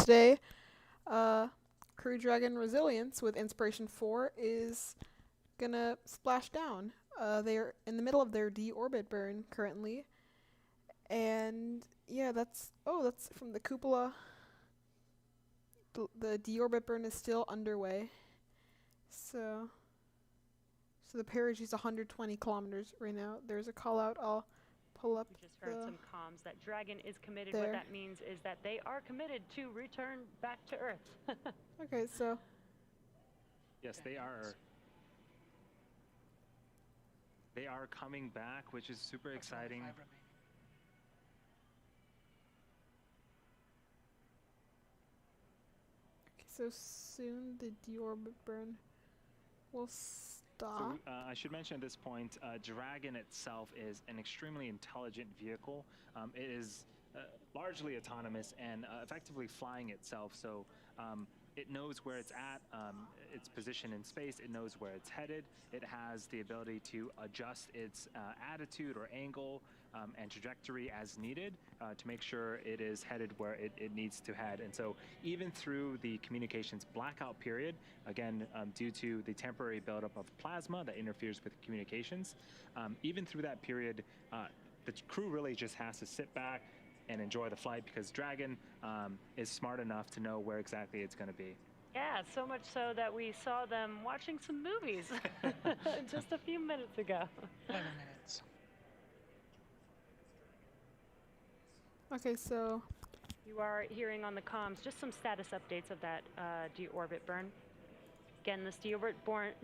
today, Crew Dragon Resilience with Inspiration4 is gonna splash down. They're in the middle of their deorbit burn currently, and yeah, that's from the cupola. The deorbit burn is still underway, so the perigee is 120 kilometers right now. There's a call out. I'll pull up. We just heard some comms that Dragon is committed. There. What that means is that they are committed to return back to Earth. Okay, so yes, they are. They are coming back, which is super exciting. Okay, so soon the deorbit burn will stop. So, I should mention at this point, Dragon itself is an extremely intelligent vehicle. It is largely autonomous and effectively flying itself. So it knows where it's at, its position in space. It knows where it's headed. It has the ability to adjust its attitude or angle and trajectory as needed to make sure it is headed where it needs to head. And so even through the communications blackout period, again, due to the temporary buildup of plasma that interferes with communications, even through that period, the crew really just has to sit back and enjoy the flight, because Dragon is smart enough to know where exactly it's going to be. Yeah, so much so that we saw them watching some movies just a few minutes ago. 11 minutes. Okay, so you are hearing on the comms just some status updates of that deorbit burn. Again, this deorbit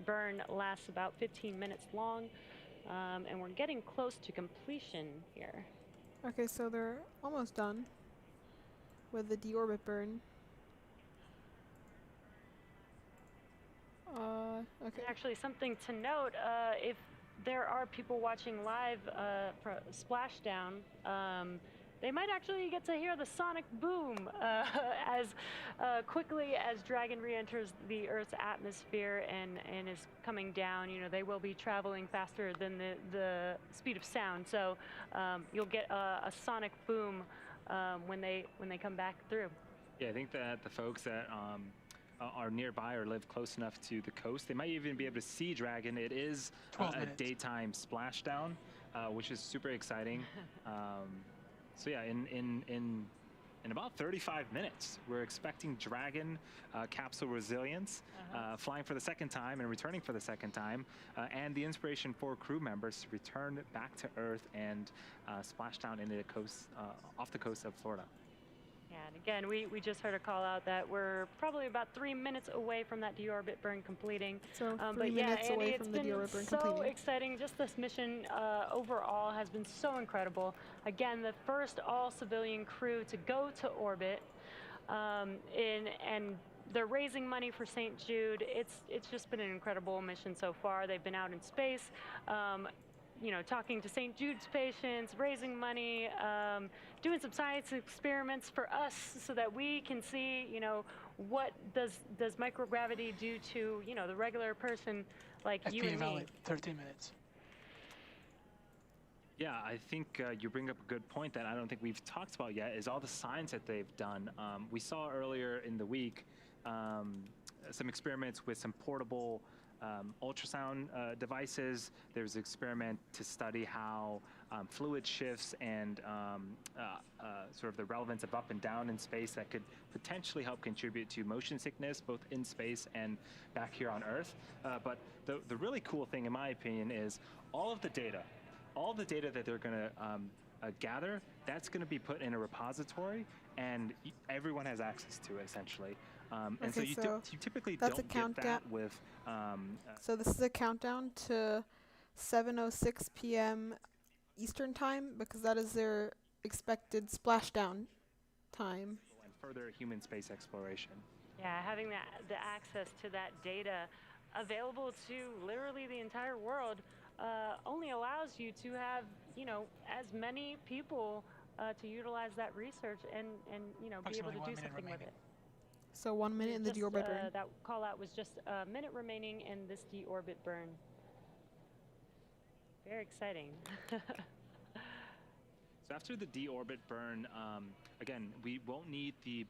burn lasts about 15 minutes long, and we're getting close to completion here. Okay, so they're almost done with the deorbit burn. Okay. Actually, something to note, if there are people watching live for Splashdown, they might actually get to hear the sonic boom as quickly as Dragon re-enters the Earth's atmosphere and is coming down. You know, they will be traveling faster than the speed of sound, so you'll get a sonic boom when they come back through. Yeah, I think that the folks that are nearby or live close enough to the coast, they might even be able to see Dragon. It is a daytime splashdown, which is super exciting. So yeah, in about 35 minutes, we're expecting Dragon capsule Resilience flying for the second time and returning for the second time, and the Inspiration4 crew members to return back to Earth and splash down into the coast, off the coast of Florida. Yeah, and again, we just heard a call out that we're probably about 3 minutes away from that deorbit burn completing. So but yeah, minutes Andy, away it's from the been deorbit burn so completing. exciting. Just this mission overall has been so incredible. Again, the first all-civilian crew to go to orbit, and they're raising money for St. Jude. It's just been an incredible mission so far. They've been out in space. You know, talking to St. Jude's patients, raising money, doing some science experiments for us so that we can see, you know, what does microgravity do to, you know, the regular person like you and me. 13 minutes. Yeah, I think you bring up a good point that I don't think we've talked about yet, is all the science that they've done. We saw earlier in the week some experiments with some portable ultrasound devices. There's an experiment to study how fluid shifts and sort of the relevance of up and down in space that could potentially help contribute to motion sickness, both in space and back here on Earth. But the really cool thing, in my opinion, is all the data that they're going to gather, that's going to be put in a repository, and everyone has access to it, essentially. And so you typically don't get that with... so this is a countdown to 7:06 p.m. Eastern Time, because that is their expected splashdown time. And further human space exploration. Yeah, having the access to that data available to literally the entire world only allows you to have, you know, as many people to utilize that research and you know, be able to do something with it. So 1 minute in the deorbit burn. That call out was just a minute remaining in this deorbit burn. Very exciting. So after the deorbit burn, again, we won't need the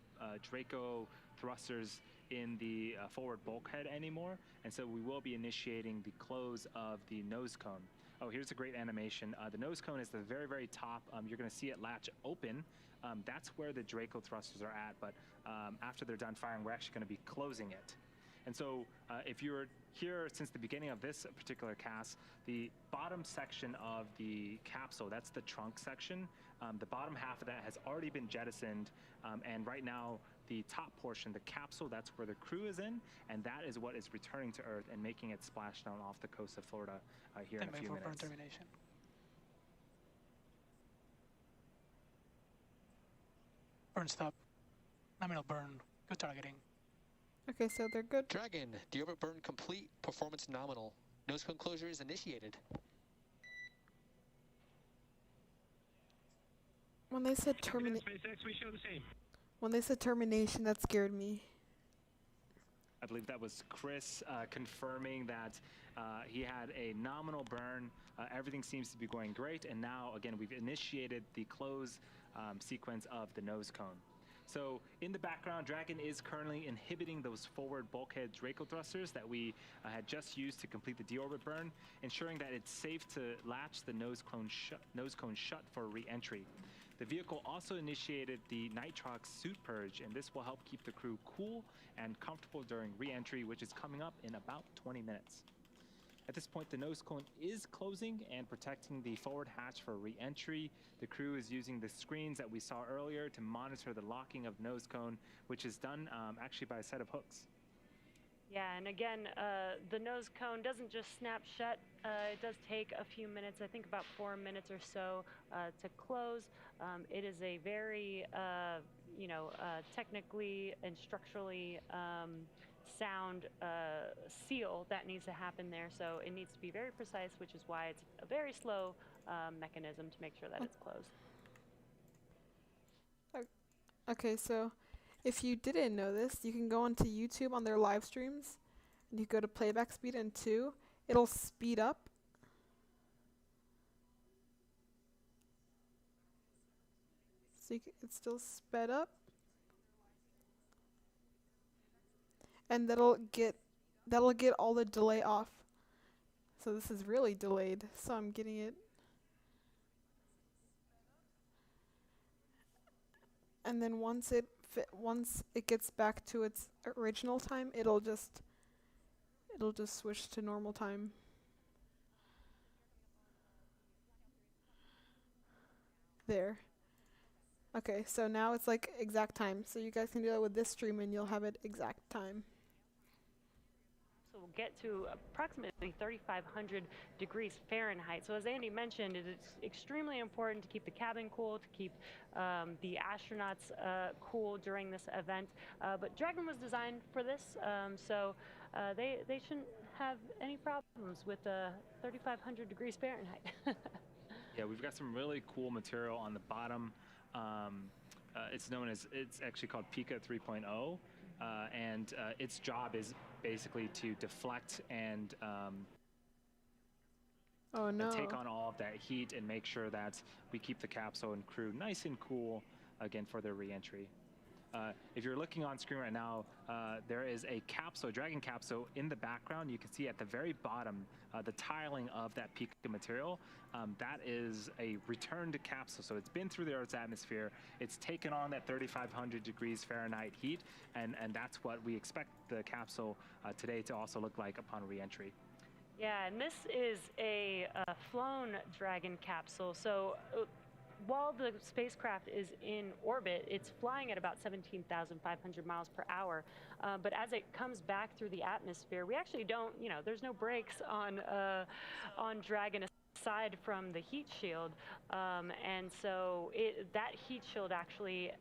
Draco thrusters in the forward bulkhead anymore, and so we will be initiating the close of the nose cone. Oh, here's a great animation. The nose cone is the very, very top. You're going to see it latch open. That's where the Draco thrusters are at, but after they're done firing, we're actually going to be closing it. And so if you're here since the beginning of this particular cast, the bottom section of the capsule, that's the trunk section, the bottom half of that has already been jettisoned, and right now the top portion, the capsule, that's where the crew is in, and that is what is returning to Earth and making it splash down off the coast of Florida here in a few for burn minutes. termination. Burn stop. Nominal burn. Good targeting. Okay, so they're good. Dragon, deorbit burn complete. Performance nominal. Nose cone closure is initiated. When they said SpaceX, we show the same. when they said termination, that scared me. I believe that was Chris confirming that he had a nominal burn. Everything seems to be going great, and now again we've initiated the close sequence of the nose cone. So in the background, Dragon is currently inhibiting those forward bulkhead Draco thrusters that we had just used to complete the deorbit burn, ensuring that it's safe to latch the nose cone shut for re-entry. The vehicle also initiated the nitrox suit purge, and this will help keep the crew cool and comfortable during re-entry, which is coming up in about 20 minutes. At this point, the nose cone is closing and protecting the forward hatch for re-entry. The crew is using the screens that we saw earlier to monitor the locking of nose cone, which is done actually by a set of hooks. Yeah, and again, the nose cone doesn't just snap shut. It does take a few minutes, I think about 4 minutes or so to close. It is a very, technically and structurally sound seal that needs to happen there. So it needs to be very precise, which is why it's a very slow mechanism to make sure that it's closed. Okay, so if you didn't know this, you can go onto YouTube on their live streams, and you go to playback speed and 2. It'll speed up. So it's still sped up. And that'll get all the delay off. So this is really delayed, so I'm getting it. And then once it gets back to its original time, it'll just switch to normal time. There. Okay, so now it's like exact time. So you guys can do that with this stream and you'll have it exact time. So we'll get to approximately 3,500 degrees Fahrenheit. So as Andy mentioned, it is extremely important to keep the cabin cool, to keep the astronauts cool during this event. But Dragon was designed for this, so they shouldn't have any problems with 3,500 degrees Fahrenheit. Yeah, we've got some really cool material on the bottom. It's actually called Pika 3.0, and its job is basically to deflect and take on all of that heat and make sure that we keep the capsule and crew nice and cool again for their re-entry. If you're looking on screen right now, there is a capsule, Dragon capsule in the background. You can see at the very bottom the tiling of that Pika material. That is a returned capsule. So it's been through the Earth's atmosphere. It's taken on that 3,500 degrees Fahrenheit heat, and that's what we expect the capsule today to also look like upon re-entry. Yeah, and this is a flown Dragon capsule. So while the spacecraft is in orbit, it's flying at about 17,500 miles per hour. But as it comes back through the atmosphere, we actually don't, there's no brakes on Dragon aside from the heat shield. And so that heat shield actually,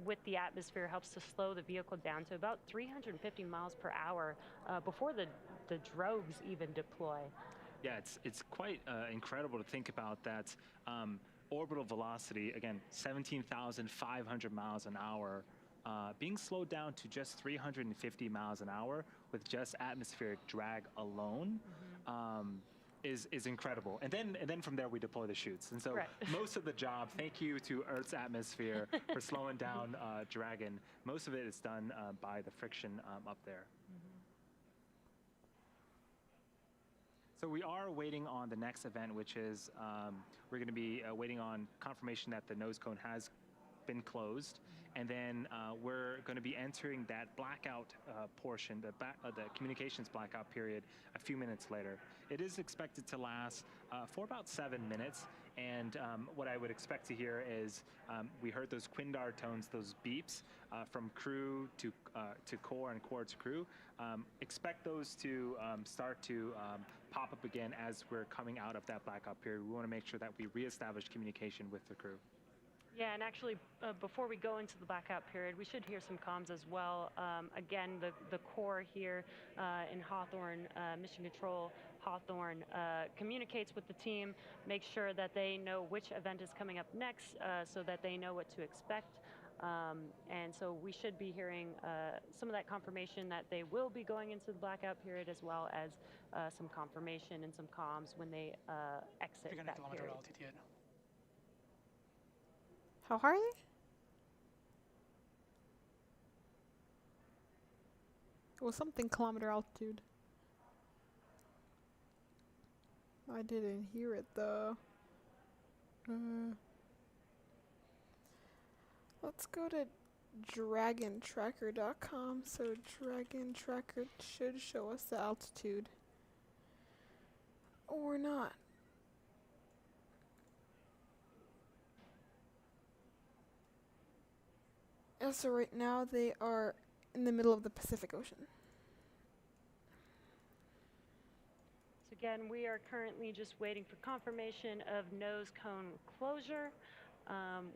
with the atmosphere, helps to slow the vehicle down to about 350 miles per hour before the drogues even deploy. Yeah, it's quite incredible to think about that. Orbital velocity, again, 17,500 miles an hour, being slowed down to just 350 miles an hour with just atmospheric drag alone. is incredible. And then from there we deploy the chutes. And so Right. most of the job, thank you to Earth's atmosphere for slowing down Dragon. Most of it is done by the friction up there. So we are waiting on the next event, which is we're going to be waiting on confirmation that the nose cone has been closed, and then we're going to be entering that blackout portion, the communications blackout period, a few minutes later. It is expected to last for about 7 minutes, and what I would expect to hear is we heard those Quindar tones, those beeps from crew to core and core to crew. Expect those to start to pop up again as we're coming out of that blackout period. We want to make sure that we reestablish communication with the crew. Yeah, and actually, before we go into the blackout period, we should hear some comms as well. Again, the core here in Hawthorne, Mission Control Hawthorne, communicates with the team, makes sure that they know which event is coming up next so that they know what to expect. And so we should be hearing some of that confirmation that they will be going into the blackout period, as well as some confirmation and some comms when they exit that kilometer period. altitude. How high are they? It was something kilometer altitude. I didn't hear it though. Let's go to dragontracker.com. So Dragon Tracker should show us the altitude. Or not. Yeah, so right now they are in the middle of the Pacific Ocean. So again, we are currently just waiting for confirmation of nose cone closure.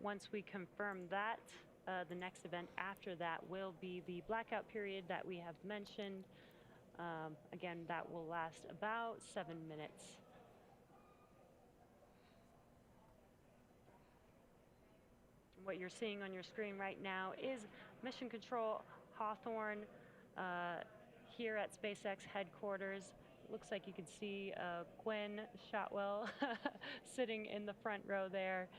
Once we confirm that, the next event after that will be the blackout period that we have mentioned. Again, that will last about 7 minutes. What you're seeing on your screen right now is Mission Control Hawthorne here at SpaceX headquarters. Looks like you can see Gwen Shotwell sitting in the front row there,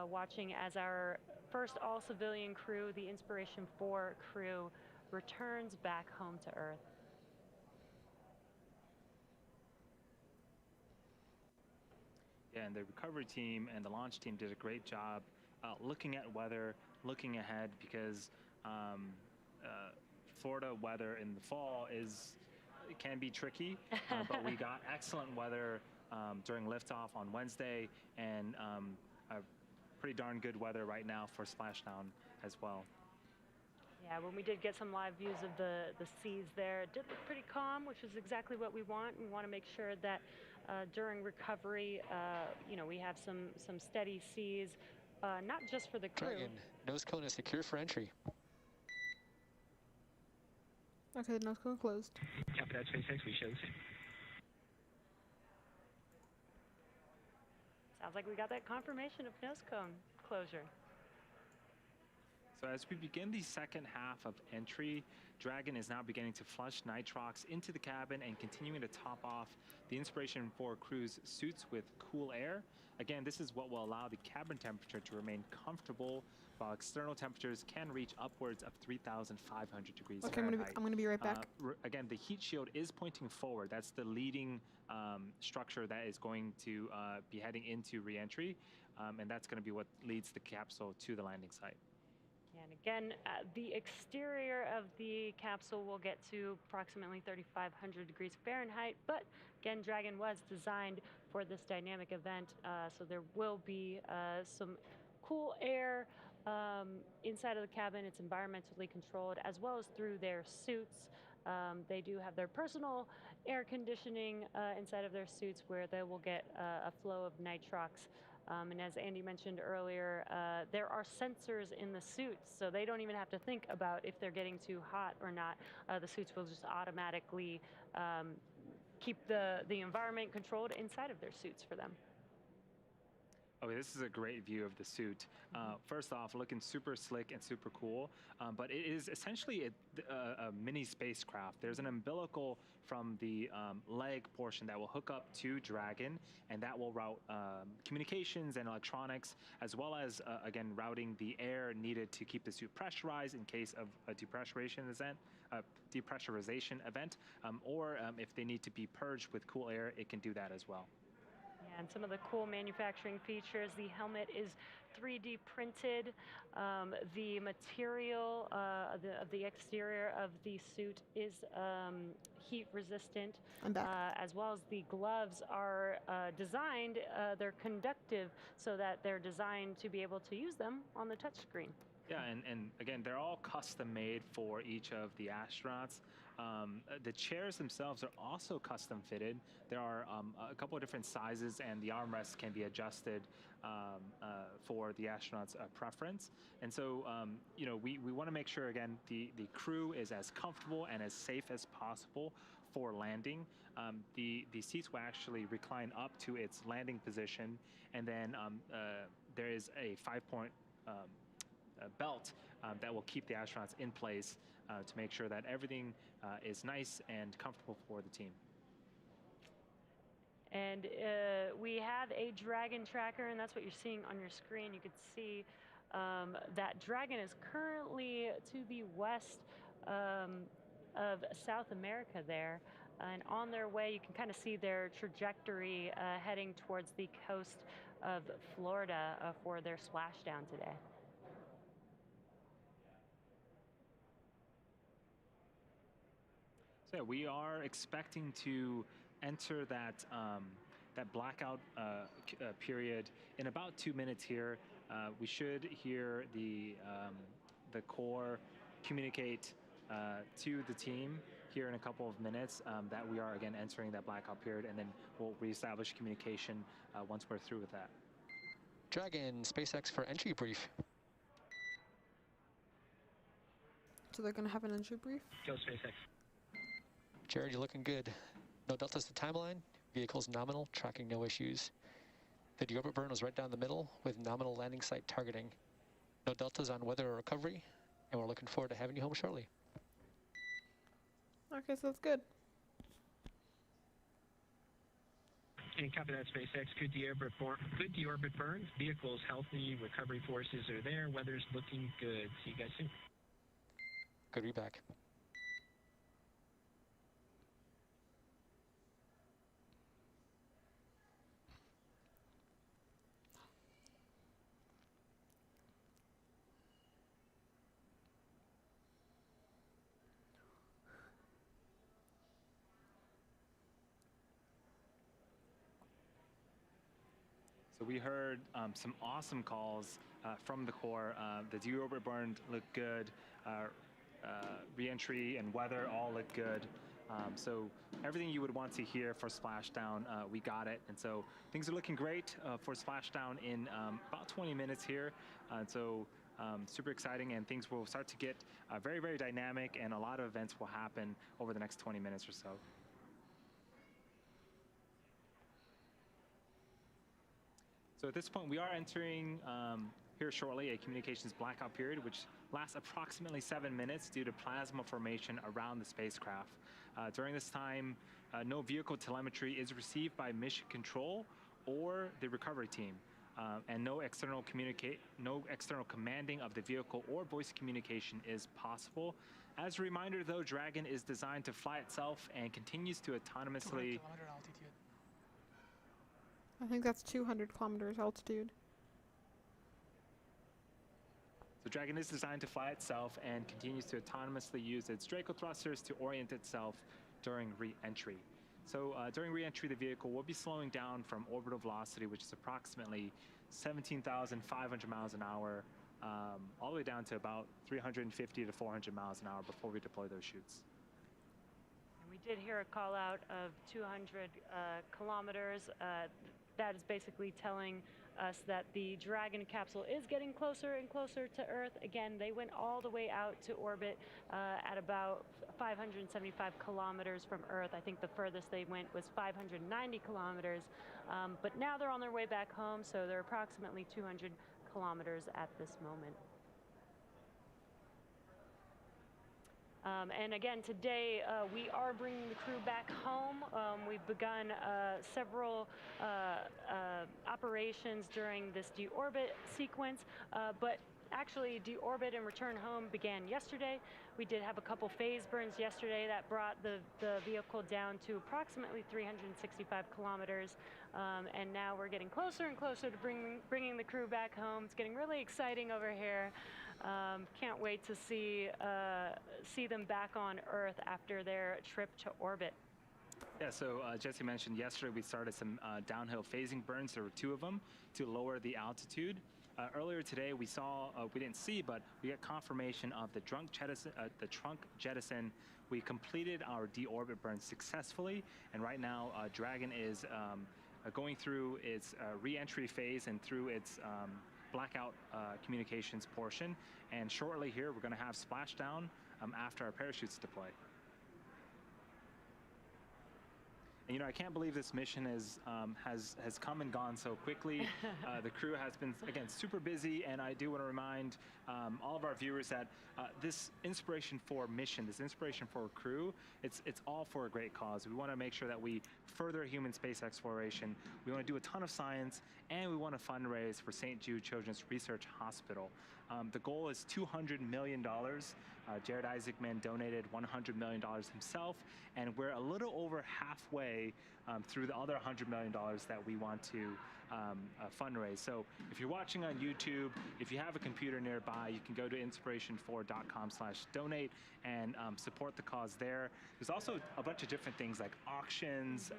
watching as our first all-civilian crew, the Inspiration4 crew, returns back home to Earth. Yeah, and the recovery team and the launch team did a great job looking at weather, looking ahead, because Florida weather in the fall it can be tricky, but we got excellent weather during liftoff on Wednesday, and a pretty darn good weather right now for Splashdown as well. Yeah, when we did get some live views of the seas there, it did look pretty calm, which is exactly what we want. We want to make sure that during recovery, we have some steady seas, not just for the crew. Dragon, nose cone is secure for entry. Okay, nose cone closed. Copy that, SpaceX, we show the same. Sounds like we got that confirmation of nose cone closure. So as we begin the second half of entry, Dragon is now beginning to flush nitrox into the cabin and continuing to top off the Inspiration4 Crew's suits with cool air. Again, this is what will allow the cabin temperature to remain comfortable, while external temperatures can reach upwards of 3,500 degrees Okay, Fahrenheit. I'm gonna be right back. Again, the heat shield is pointing forward. That's the leading structure that is going to be heading into re-entry, and that's going to be what leads the capsule to the landing site. And again, the exterior of the capsule will get to approximately 3,500 degrees Fahrenheit, but again, Dragon was designed for this dynamic event, so there will be some cool air inside of the cabin. It's environmentally controlled, as well as through their suits. They do have their personal air conditioning inside of their suits, where they will get a flow of nitrox. And as Andy mentioned earlier, there are sensors in the suits, so they don't even have to think about if they're getting too hot or not. The suits will just automatically keep the environment controlled inside of their suits for them. Okay, this is a great view of the suit. First off, looking super slick and super cool, but it is essentially a mini spacecraft. There's an umbilical from the leg portion that will hook up to Dragon, and that will route communications and electronics, as well as, again, routing the air needed to keep the suit pressurized in case of a depressurization event, or if they need to be purged with cool air, it can do that as well. Yeah, and some of the cool manufacturing features, the helmet is 3D printed. The material of the exterior of the suit is heat resistant, I'm back. as well as the gloves are designed, they're conductive so that they're designed to be able to use them on the touchscreen. Yeah, and again, they're all custom made for each of the astronauts. The chairs themselves are also custom fitted. There are a couple of different sizes, and the armrests can be adjusted for the astronauts' preference. And so, you know, we want to make sure, again, the crew is as comfortable and as safe as possible for landing. The seats will actually recline up to its landing position, and then there is a 5-point belt that will keep the astronauts in place to make sure that everything is nice and comfortable for the team. And we have a Dragon tracker, and that's what you're seeing on your screen. You can see that Dragon is currently to the west of South America there. And on their way, you can kind of see their trajectory heading towards the coast of Florida for their splashdown today. So yeah, we are expecting to enter that that blackout period in about 2 minutes here. We should hear the core communicate to the team here in a couple of minutes that we are again entering that blackout period, and then we'll reestablish communication once we're through with that. Dragon, SpaceX for entry brief. So they're going to have an entry brief? Go SpaceX. Jared, you're looking good. No deltas to timeline. Vehicle's nominal, tracking no issues. The deorbit burn was right down the middle with nominal landing site targeting. No deltas on weather or recovery, and we're looking forward to having you home shortly. Okay, so that's good. And copy that, SpaceX. Good deorbit burn. Vehicle's healthy. Recovery forces are there. Weather's looking good. See you guys soon. Good to be back. So we heard some awesome calls from the core. The deorbit burn looked good. Re-entry and weather all look good. So everything you would want to hear for Splashdown, we got it. And so things are looking great for Splashdown in about 20 minutes here. So super exciting, and things will start to get very, very dynamic, and a lot of events will happen over the next 20 minutes or so. So at this point, we are entering here shortly a communications blackout period, which lasts approximately 7 minutes due to plasma formation around the spacecraft. During this time, no vehicle telemetry is received by mission control or the recovery team, and no external commanding of the vehicle or voice communication is possible. As a reminder, though, Dragon is designed to fly itself and continues to autonomously. 200 kilometer altitude. I think that's 200 kilometers altitude. So Dragon is designed to fly itself and continues to autonomously use its Draco thrusters to orient itself during re-entry. So during re-entry, the vehicle will be slowing down from orbital velocity, which is approximately 17,500 miles an hour, all the way down to about 350 to 400 miles an hour before we deploy those chutes. We did hear a call out of 200 kilometers. That is basically telling us that the Dragon capsule is getting closer and closer to Earth. Again, they went all the way out to orbit at about 575 kilometers from Earth. I think the furthest they went was 590 kilometers. But now they're on their way back home, so they're approximately 200 kilometers at this moment. And again, today we are bringing the crew back home. We've begun several operations during this deorbit sequence, but actually deorbit and return home began yesterday. We did have a couple phase burns yesterday that brought the vehicle down to approximately 365 kilometers. And now we're getting closer and closer to bringing the crew back home. It's getting really exciting over here. Can't wait to see them back on Earth after their trip to orbit. Yeah, so Jesse mentioned yesterday we started some downhill phasing burns. There were 2 of them to lower the altitude. Earlier today we saw, we didn't see, but we got confirmation of the trunk jettison. We completed our deorbit burn successfully, and right now Dragon is going through its re-entry phase and through its blackout communications portion, and shortly here we're going to have splashdown after our parachutes deploy. And, you know, I can't believe this mission has come and gone so quickly. The crew has been, again, super busy, and I do want to remind all of our viewers that this Inspiration4 mission, this Inspiration4 Crew, it's all for a great cause. We want to make sure that we further human space exploration. We want to do a ton of science, and we want to fundraise for St. Jude Children's Research Hospital. The goal is $200 million. Jared Isaacman donated $100 million himself, and we're a little over halfway through the other $100 million that we want to fundraise. So if you're watching on YouTube, if you have a computer nearby, you can go to inspiration4.com/donate and support the cause there. There's also a bunch of different things like auctions.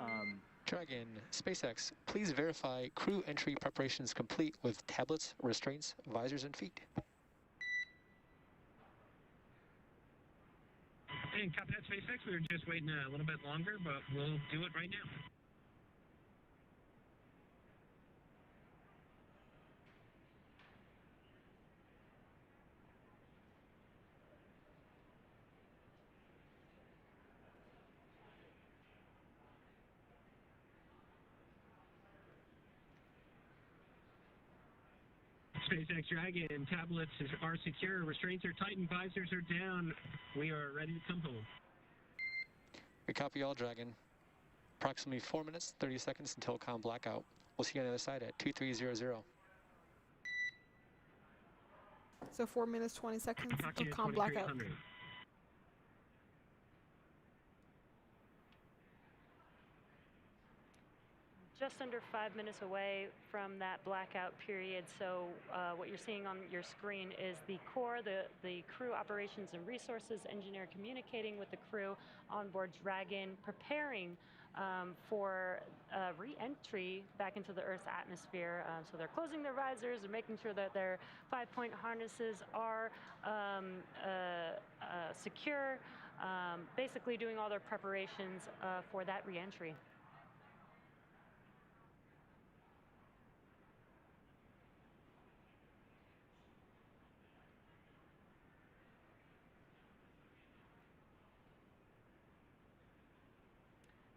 Dragon, SpaceX, please verify crew entry preparations complete with tablets, restraints, visors, and feet. And copy that, SpaceX. We were just waiting a little bit longer, but we'll do it right now. SpaceX Dragon, tablets are secure, restraints are tightened, visors are down. We are ready to come home. We copy all, Dragon. Approximately 4 minutes, 30 seconds until comm blackout. We'll see you on the other side at 2300. So 4 minutes, 20 seconds Talk to of you at comm blackout. 2300. Just under 5 minutes away from that blackout period. So what you're seeing on your screen is the core, the crew operations and resources engineer communicating with the crew on board Dragon, preparing for re-entry back into the Earth's atmosphere. So they're closing their visors, they're making sure that their 5-point harnesses are secure, basically doing all their preparations for that re-entry.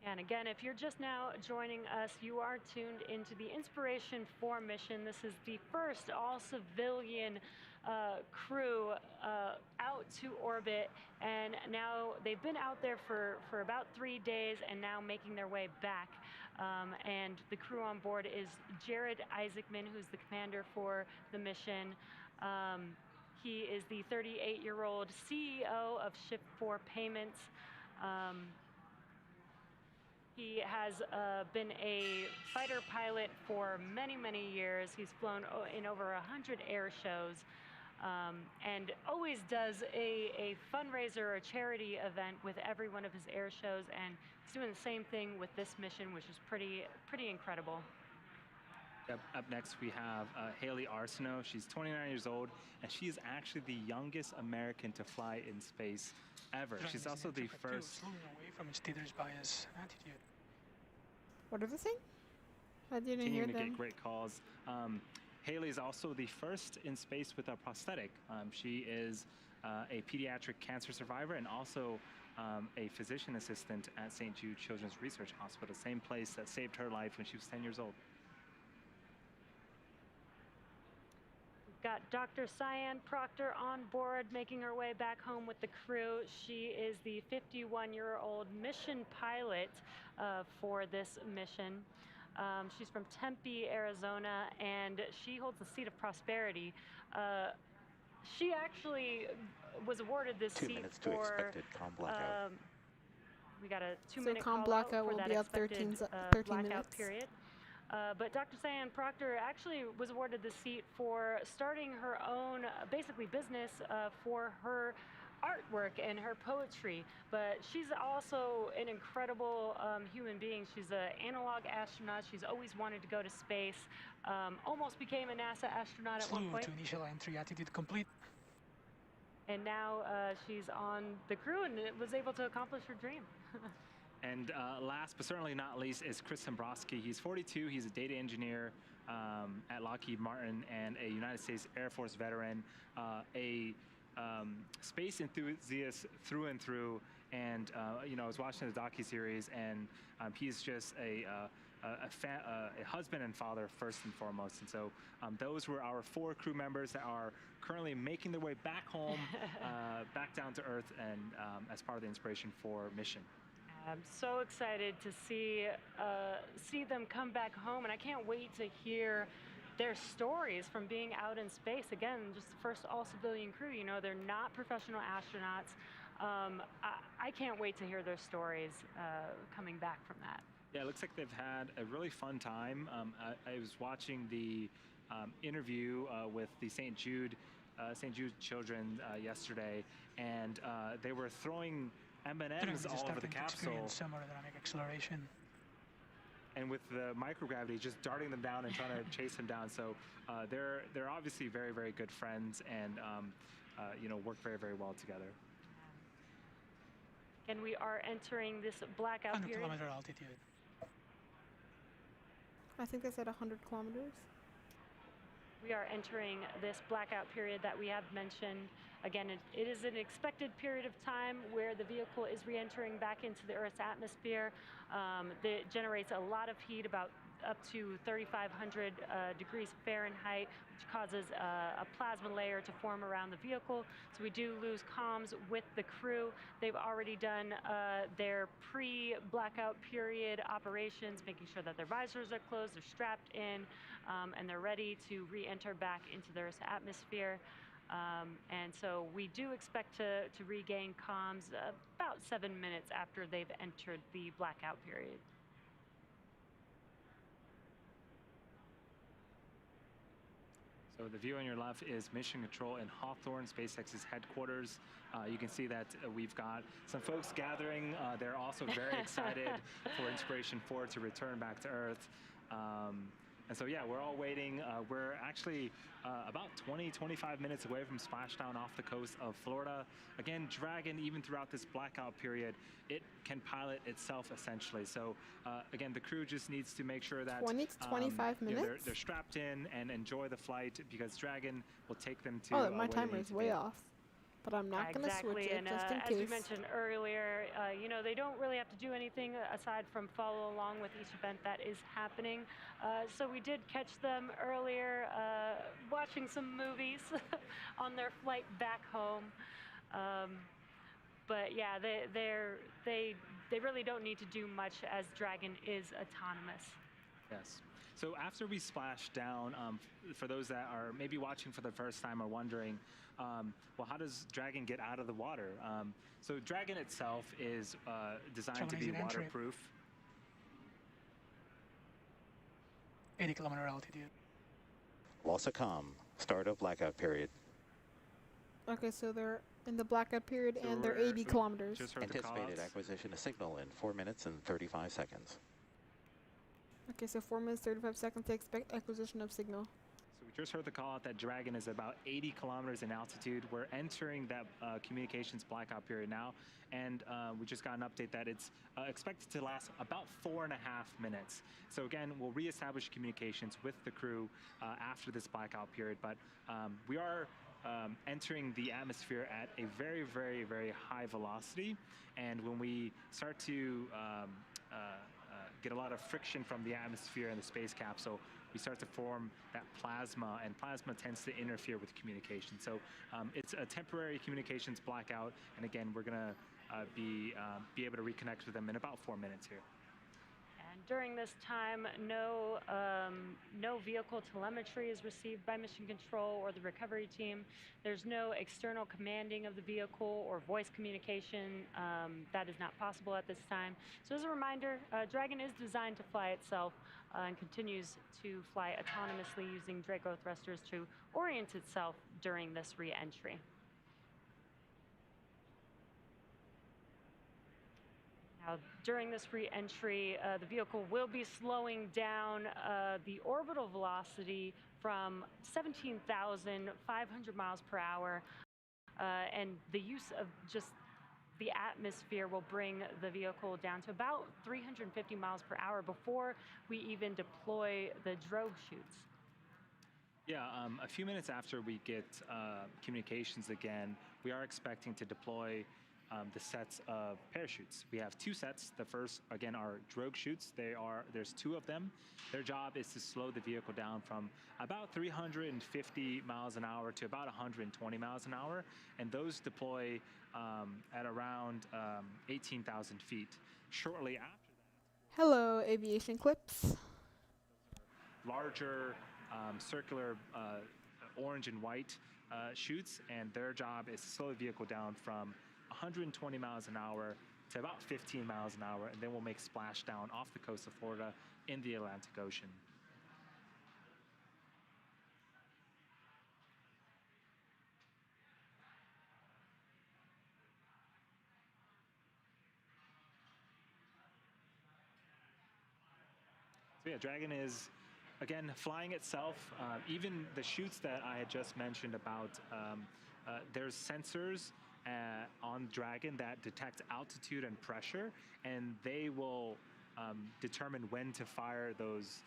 And again, if you're just now joining us, you are tuned into the Inspiration4 mission. This is the first all-civilian crew out to orbit, and now they've been out there for about 3 days and now making their way back. And the crew on board is Jared Isaacman, who's the commander for the mission. He is the 38-year-old CEO of Ship4 Payments. He has been a fighter pilot for many, many years. He's flown in over 100 air shows, and always does a fundraiser or a charity event with every one of his air shows, and he's doing the same thing with this mission, which is pretty incredible. Up next we have Haley Arsenault. She's 29 years old, and she is actually the youngest American to fly in space ever. She's also the first. Away from its teeters by his attitude. What are they saying? I didn't hear Continuing to them. get great calls. Haley is also the first in space with a prosthetic. She is a pediatric cancer survivor and also a physician assistant at St. Jude Children's Research Hospital, same place that saved her life when she was 10 years old. Got Dr. Cyan Proctor on board, making her way back home with the crew. She is the 51-year-old mission pilot for this mission. She's from Tempe, Arizona, and she holds the seat of prosperity. She actually was awarded this 2 seat minutes to for. expected calm blackout. We got a 2 So minute calm call out blackout for will that be up expected 13 blackout minutes. period. But Dr. Cyan Proctor actually was awarded the seat for starting her own, basically business for her artwork and her poetry. But she's also an incredible human being. She's an analog astronaut. She's always wanted to go to space. Almost became a NASA astronaut at one Flew point. to initial entry attitude complete. And now she's on the crew and was able to accomplish her dream. And last but certainly not least is Chris Dombrowski. He's 42. He's a data engineer at Lockheed Martin and a United States Air Force veteran, a space enthusiast through and through. And you know, I was watching the docuseries, and he's just a husband and father first and foremost. And so those were our 4 crew members that are currently making their way back home, back down to Earth, and as part of the Inspiration4 mission. I'm so excited to see them come back home, and I can't wait to hear their stories from being out in space. Again, just the first all-civilian crew. You know, they're not professional astronauts. I can't wait to hear their stories coming back from that. Yeah, it looks like they've had a really fun time. I was watching the interview with the St. Jude children yesterday, and they were throwing M&Ms all over the capsule. Thermodynamic acceleration. And with the microgravity, just darting them down and trying to chase them down. So they're obviously very, very good friends, and you know, work very, very well together. And we are entering this blackout 100 period. kilometer altitude. I think they said 100 kilometers. We are entering this blackout period that we have mentioned. Again, it is an expected period of time where the vehicle is re-entering back into the Earth's atmosphere. That generates a lot of heat, about up to 3,500 degrees Fahrenheit, which causes a plasma layer to form around the vehicle. So we do lose comms with the crew. They've already done their pre-blackout period operations, making sure that their visors are closed, they're strapped in, and they're ready to re-enter back into the Earth's atmosphere. And so we do expect to regain comms about 7 minutes after they've entered the blackout period. So the view on your left is Mission Control in Hawthorne, SpaceX's headquarters. You can see that we've got some folks gathering. They're also very excited for Inspiration4 to return back to Earth. And so, yeah, we're all waiting. We're actually about 20-25 minutes away from Splashdown off the coast of Florida. Again, Dragon, even throughout this blackout period, it can pilot itself essentially. So, again, the crew just needs to make sure that 20 to 25 you know, minutes? they're strapped in and enjoy the flight, because Dragon will take them to. Oh, my where they timer need is to way be. off. But I'm not going to switch Exactly, it, and just in as we case. mentioned earlier, you know, they don't really have to do anything aside from follow along with each event that is happening. So we did catch them earlier watching some movies on their flight back home. But yeah, they really don't need to do much, as Dragon is autonomous. Yes. So after we splash down, for those that are maybe watching for the first time or wondering, well, how does Dragon get out of the water? So Dragon itself is designed to be waterproof. 80 kilometer altitude. Loss of comm. Start of blackout period. Okay, so they're in the blackout period, So and they're we're- 80 kilometers. Just heard the Anticipated callouts. acquisition of signal in 4 minutes and 35 seconds. Okay, so 4 minutes, 35 seconds to expect acquisition of signal. So we just heard the call out that Dragon is about 80 kilometers in altitude. We're entering that communications blackout period now, and we just got an update that it's expected to last about 4.5 minutes. So again, we'll reestablish communications with the crew after this blackout period, but we are entering the atmosphere at a very, very, very high velocity. And when we start to get a lot of friction from the atmosphere and the space capsule, we start to form that plasma, and plasma tends to interfere with communication. So it's a temporary communications blackout, and again, we're going to be able to reconnect with them in about 4 minutes here. And during this time, no vehicle telemetry is received by Mission Control or the recovery team. There's no external commanding of the vehicle or voice communication. That is not possible at this time. So as a reminder, Dragon is designed to fly itself and continues to fly autonomously using Draco thrusters to orient itself during this re-entry. Now, during this re-entry, the vehicle will be slowing down the orbital velocity from 17,500 miles per hour, and the use of just the atmosphere will bring the vehicle down to about 350 miles per hour before we even deploy the drogue chutes. Yeah, a few minutes after we get communications again, we are expecting to deploy the sets of parachutes. We have 2 sets. The first, again, are drogue chutes. There's 2 of them. Their job is to slow the vehicle down from about 350 miles an hour to about 120 miles an hour, and those deploy at around 18,000 feet. Shortly after that, Hello, aviation clips. larger circular orange and white chutes, and their job is to slow the vehicle down from 120 miles an hour to about 15 miles an hour, and then we'll make splashdown off the coast of Florida in the Atlantic Ocean. So yeah, Dragon is, again, flying itself. Even the chutes that I had just mentioned about, there's sensors on Dragon that detect altitude and pressure, and they will determine when to fire those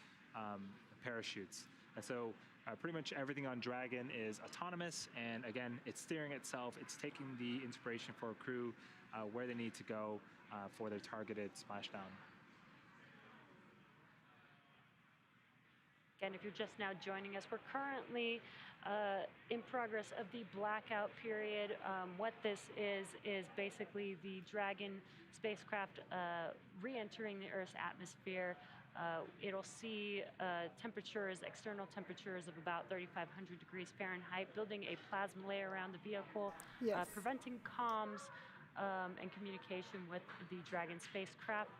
parachutes. And so pretty much everything on Dragon is autonomous, and again, it's steering itself. It's taking the Inspiration4 Crew where they need to go for their targeted splashdown. Again, if you're just now joining us, we're currently in progress of the blackout period. What this is basically the Dragon spacecraft re-entering the Earth's atmosphere. It'll see temperatures, external temperatures of about 3,500 degrees Fahrenheit, building a plasma layer around the vehicle, Yes. preventing comms and communication with the Dragon spacecraft.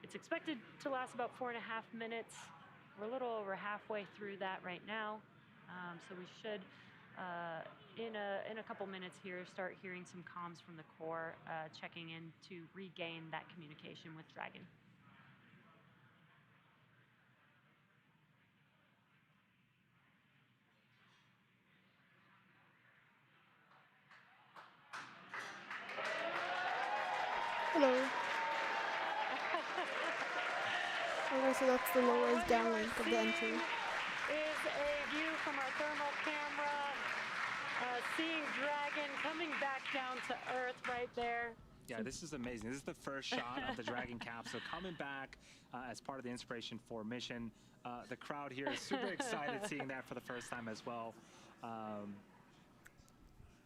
It's expected to last about 4.5 minutes. We're a little over halfway through that right now, so we should, in a couple minutes here, start hearing some comms from the core, checking in to regain that communication with Dragon. Hello. Okay, so that's the low-res downlink of the entry. Is a view from our thermal camera, seeing Dragon coming back down to Earth right there. Yeah, this is amazing. This is the first shot of the Dragon capsule coming back as part of the Inspiration4 mission. The crowd here is super excited seeing that for the first time as well.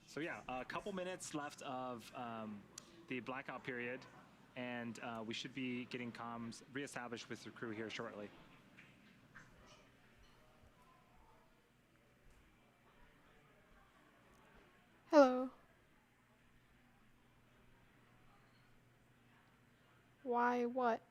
So yeah, a couple minutes left of the blackout period, and we should be getting comms reestablished with the crew here shortly. Hello. Why, what?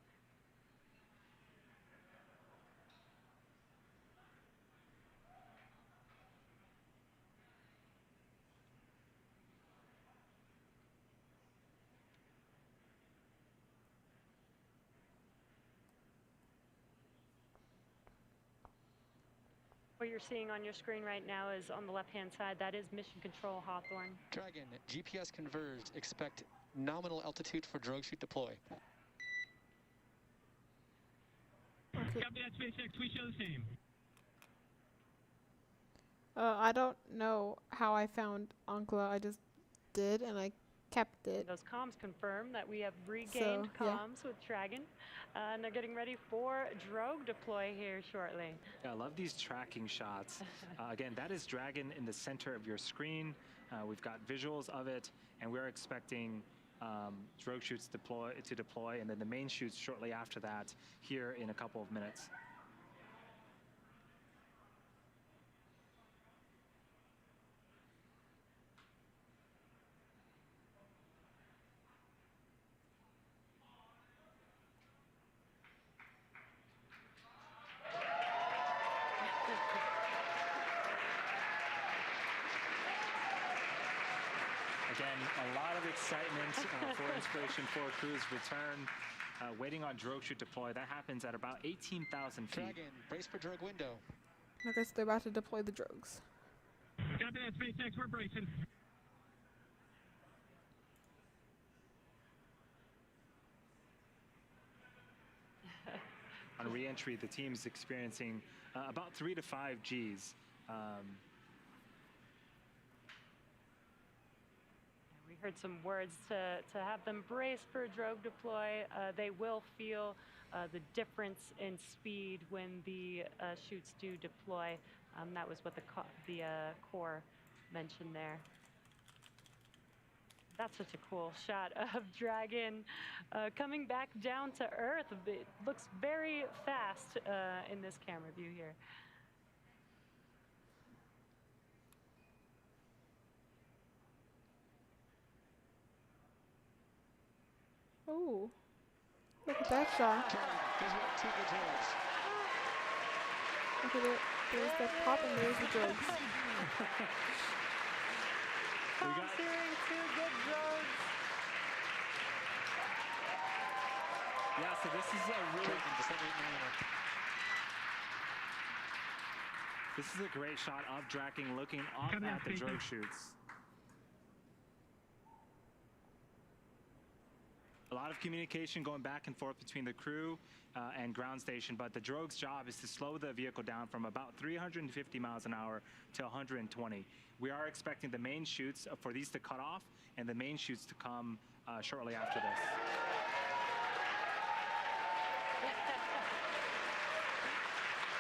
What you're seeing on your screen right now is on the left-hand side. That is Mission Control Hawthorne. Dragon, GPS converged. Expect nominal altitude for drogue chute deploy. Okay. Copy that, SpaceX. We show the same. I don't know how I found Ankla. I just did, and I kept it. Those comms confirm that we have regained So, yeah. comms with Dragon, and they're getting ready for drogue deploy here shortly. Yeah, I love these tracking shots. Again, that is Dragon in the center of your screen. We've got visuals of it, and we're expecting drogue shoots to deploy, and then the main shoots shortly after that here in a couple of minutes. Again, a lot of excitement for Inspiration4 Crew's return. Waiting on drogue shoot deploy. That happens at about 18,000 feet. Dragon, brace for drogue window. I guess they're about to deploy the drogues. Copy that, SpaceX. We're bracing. On re-entry, the team's experiencing about 3 to 5 Gs. We heard some words to have them brace for drogue deploy. They will feel the difference in speed when the shoots do deploy. That was what the core mentioned there. That's such a cool shot of Dragon coming back down to Earth. It looks very fast in this camera view here. Oh, look at that shot. Dragon, visual to the drogues. Look at it. There's the pop and there's the drogues. Steering two good drogues. Yeah, so this is a really... Dragon, descending nominal. This is a great shot of Dragon looking up at the drogue shoots. A lot of communication going back and forth between the crew and ground station, but the drogue's job is to slow the vehicle down from about 350 miles an hour to 120. We are expecting the main shoots for these to cut off and the main shoots to come shortly after this.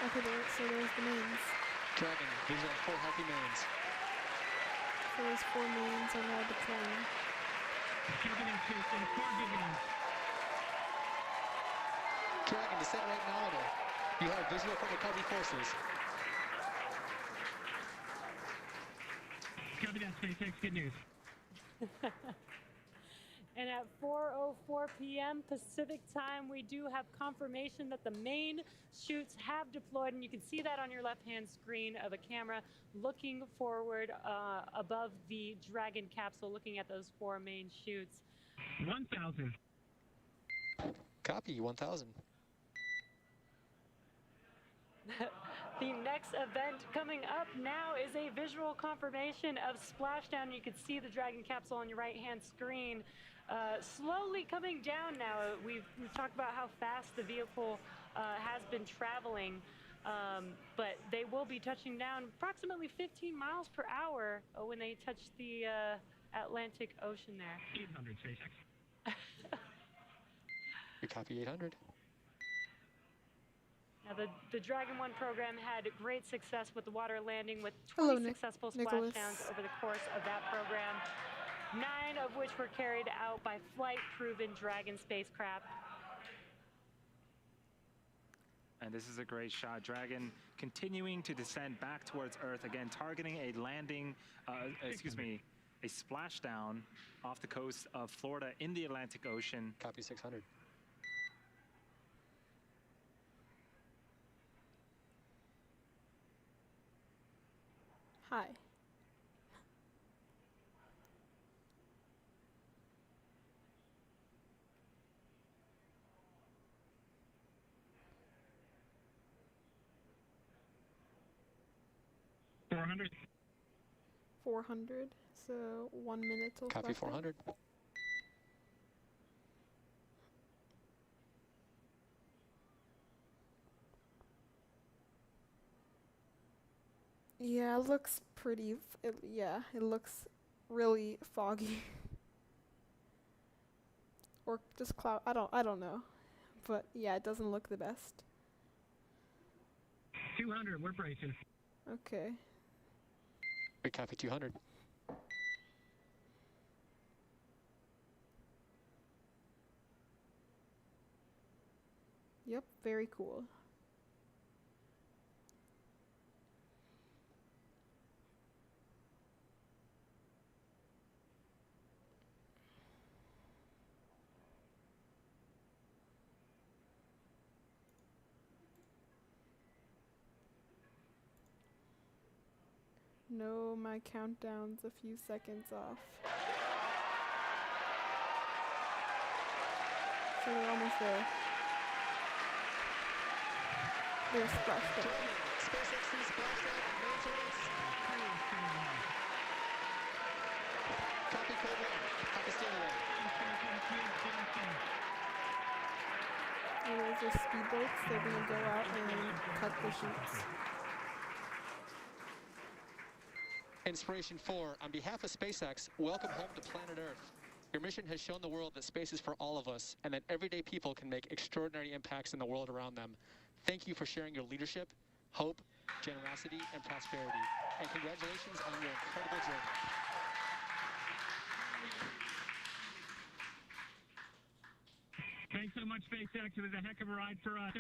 Okay, so there's the mains. Dragon, visual 4 healthy mains. So those 4 mains are now deploying. Copy that, SpaceX. 4 gigabytes. Dragon, descent right nominal. You have visual from recovery forces. Copy that, SpaceX. Good news. And at 4:04 p.m. Pacific time, we do have confirmation that the main chutes have deployed, and you can see that on your left-hand screen of a camera looking forward above the Dragon capsule, looking at those 4 main chutes. 1,000. Copy, 1,000. The next event coming up now is a visual confirmation of Splashdown. You can see the Dragon capsule on your right-hand screen. Slowly coming down now. We've talked about how fast the vehicle has been traveling, but they will be touching down approximately 15 miles per hour when they touch the Atlantic Ocean there. 800, SpaceX. We copy 800. Now, the Dragon 1 program had great success with the water landing, with Hello, 20 successful Nicholas. splashdowns over the course of that program, 9 of which were carried out by flight-proven Dragon spacecraft. And this is a great shot. Dragon continuing to descend back towards Earth, again targeting a landing, a splashdown off the coast of Florida in the Atlantic Ocean. Copy 600. Hi. $400. 400. So 1 minute till Copy splashdown. 400. Yeah, it looks pretty. Yeah, it looks really foggy. Or just cloud. I don't know. But yeah, it doesn't look the best. 200, we're bracing. Okay. We copy 200. Yep, very cool. No, my countdown's a few seconds off. So we're almost there. There's Splashdown. SpaceX Splashdown maintenance. Copy code 1. Copy standard. Oh, those are speedboats. They're gonna go out and cut the chutes. Inspiration4, on behalf of SpaceX, welcome home to planet Earth. Your mission has shown the world that space is for all of us and that everyday people can make extraordinary impacts in the world around them. Thank you for sharing your leadership, hope, generosity, and prosperity. And congratulations on your incredible journey. Thanks so much, SpaceX. It was a heck of a ride for us.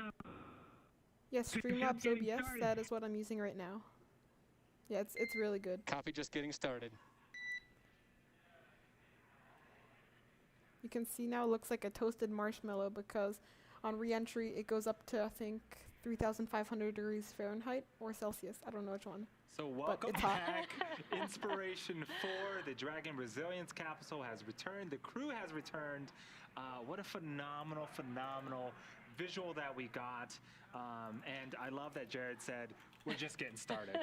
Yes, Streamlabs OBS. That is what I'm using right now. Yeah, it's really good. Copy, just getting started. You can see now it looks like a toasted marshmallow because on re-entry it goes up to I think 3,500 degrees Fahrenheit or Celsius. I don't know which one. So welcome it's hot. back. Inspiration4, the Dragon Resilience capsule has returned. The crew has returned. What a phenomenal visual that we got. And I love that Jared said, we're just getting started.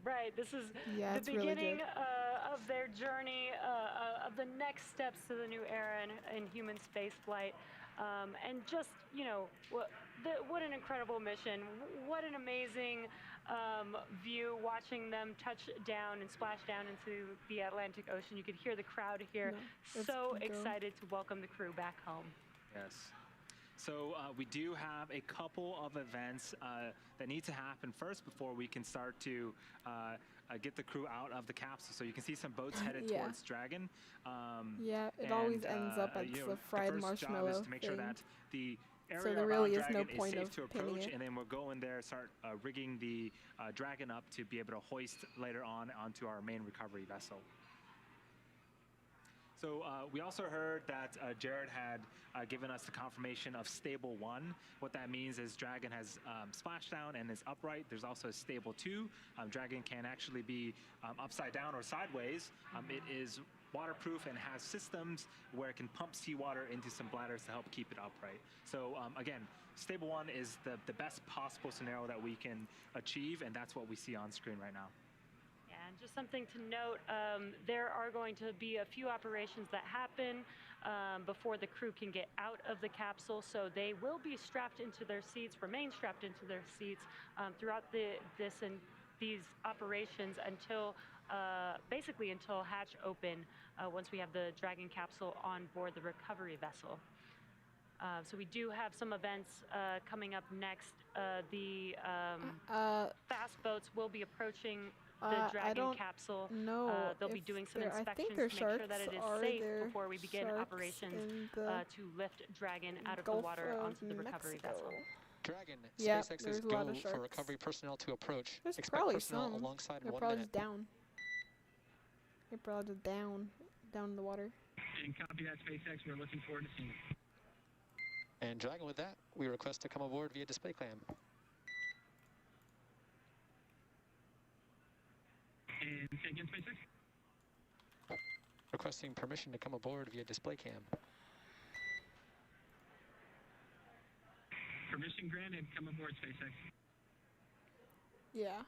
Right, this is Yeah, the it's really beginning good. of their journey, of the next steps to the new era in human spaceflight. And just, you know, what an incredible mission. What an amazing view watching them touch down and splash down into the Atlantic Ocean. You could hear the crowd here, No, so it's excited to welcome the crew back home. Yes. So we do have a couple of events that need to happen first before we can start to get the crew out of the capsule. So you can see some boats headed Yeah. towards Dragon. Yeah, it always ends up as you know, the fried the first marshmallow job is to make sure thing. that the area So there around really is no Dragon point safe of to pinning approach, it. and then we'll go in there, start rigging the Dragon up to be able to hoist later on onto our main recovery vessel. So we also heard that Jared had given us the confirmation of stable 1. What that means is Dragon has splashdown and is upright. There's also a stable 2. Dragon can actually be upside down or sideways. It is waterproof and has systems where it can pump seawater into some bladders to help keep it upright. So again, stable 1 is the best possible scenario that we can achieve, and that's what we see on screen right now. And just something to note, there are going to be a few operations that happen before the crew can get out of the capsule, so they will be strapped into their seats, remain strapped into their seats throughout these operations until basically until hatch open once we have the Dragon capsule on board the recovery vessel. So we do have some events coming up next. The fast boats will be approaching the Dragon capsule. No, they'll be doing some I think inspections their to make sure sharks that it is are safe there before we begin sharks operations in the to lift Dragon out of Gulf the water of onto the recovery Mexico. vessel. Dragon, Yeah, SpaceX there's is a lot go of for sharks. recovery personnel to approach. There's Expect probably personnel some. alongside in They're 1 probably minute. just down. They're probably just down in the water. And copy that, SpaceX. We're looking forward to seeing you. And Dragon, with that, we request to come aboard via display cam. And say again, SpaceX. Requesting permission to come aboard via display cam. Permission granted. Come aboard, SpaceX. Yeah.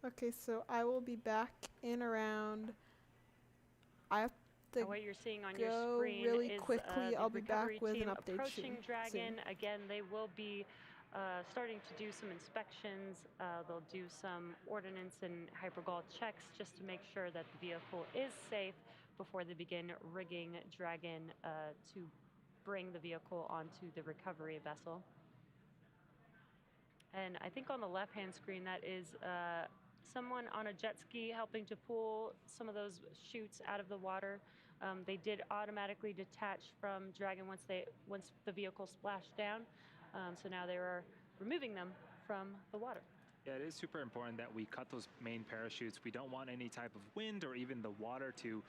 Okay, so I will be back in around. I have to What you're seeing on your go screen really is quickly. the I'll be back recovery with team an update approaching Dragon. soon. Again, they will be starting to do some inspections. They'll do some ordnance and hypergol checks just to make sure that the vehicle is safe before they begin rigging Dragon to bring the vehicle onto the recovery vessel. And I think on the left-hand screen, that is someone on a jet ski helping to pull some of those chutes out of the water. They did automatically detach from Dragon once the vehicle splashed down. So now they are removing them from the water. Yeah, it is super important that we cut those main parachutes. We don't want any type of wind or even the water to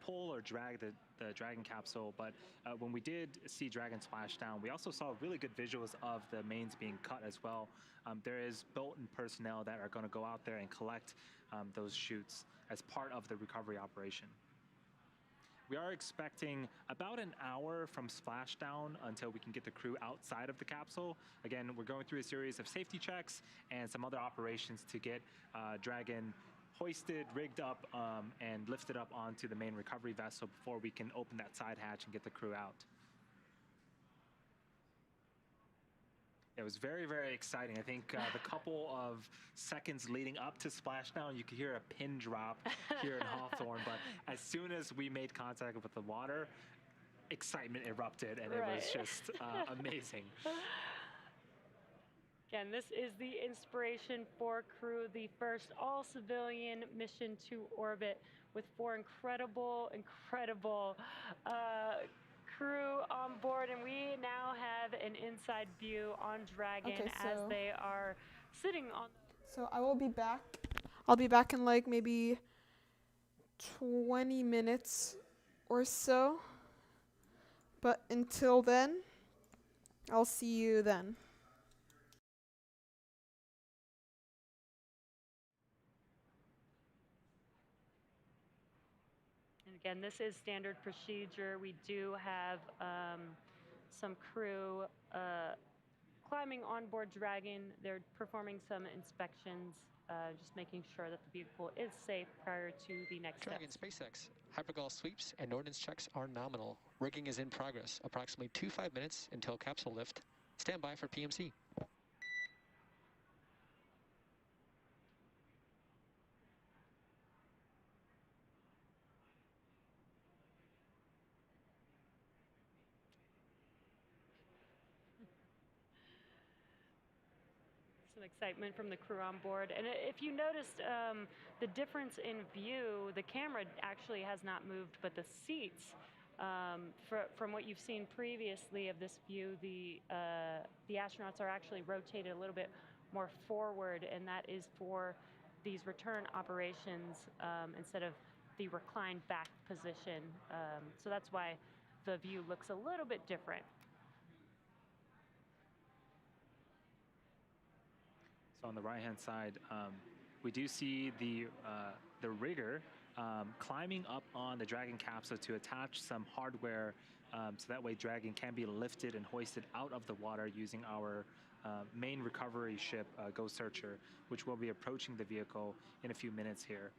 pull or drag the Dragon capsule. But when we did see Dragon splash down, we also saw really good visuals of the mains being cut as well. There is boat and personnel that are going to go out there and collect those chutes as part of the recovery operation. We are expecting about an hour from splashdown until we can get the crew outside of the capsule. Again, we're going through a series of safety checks and some other operations to get Dragon hoisted, rigged up, and lifted up onto the main recovery vessel before we can open that side hatch and get the crew out. It was very, very exciting. I think the couple of seconds leading up to splashdown, you could hear a pin drop here in Hawthorne. But as soon as we made contact with the water, excitement erupted, and it was just amazing. Again, this is the Inspiration4 Crew, the first all-civilian mission to orbit with 4 incredible crew on board, and we now have an inside view on Dragon as they are sitting on. So I will be back. I'll be back in like maybe 20 minutes or so. But until then, I'll see you then. And again, this is standard procedure. We do have some crew climbing on board Dragon. They're performing some inspections, just making sure that the vehicle is safe prior to the next Dragon steps. SpaceX. Hypergol sweeps and ordnance checks are nominal. Rigging is in progress. Approximately 25 minutes until capsule lift. Stand by for PMC. Some excitement from the crew on board. And if you noticed the difference in view, the camera actually has not moved, but the seats, from what you've seen previously of this view, the astronauts are actually rotated a little bit more forward, and that is for these return operations instead of the reclined back position. So that's why the view looks a little bit different. So on the right-hand side, we do see the rigger climbing up on the Dragon capsule to attach some hardware, so that way Dragon can be lifted and hoisted out of the water using our main recovery ship, Ghost Searcher, which will be approaching the vehicle in a few minutes here.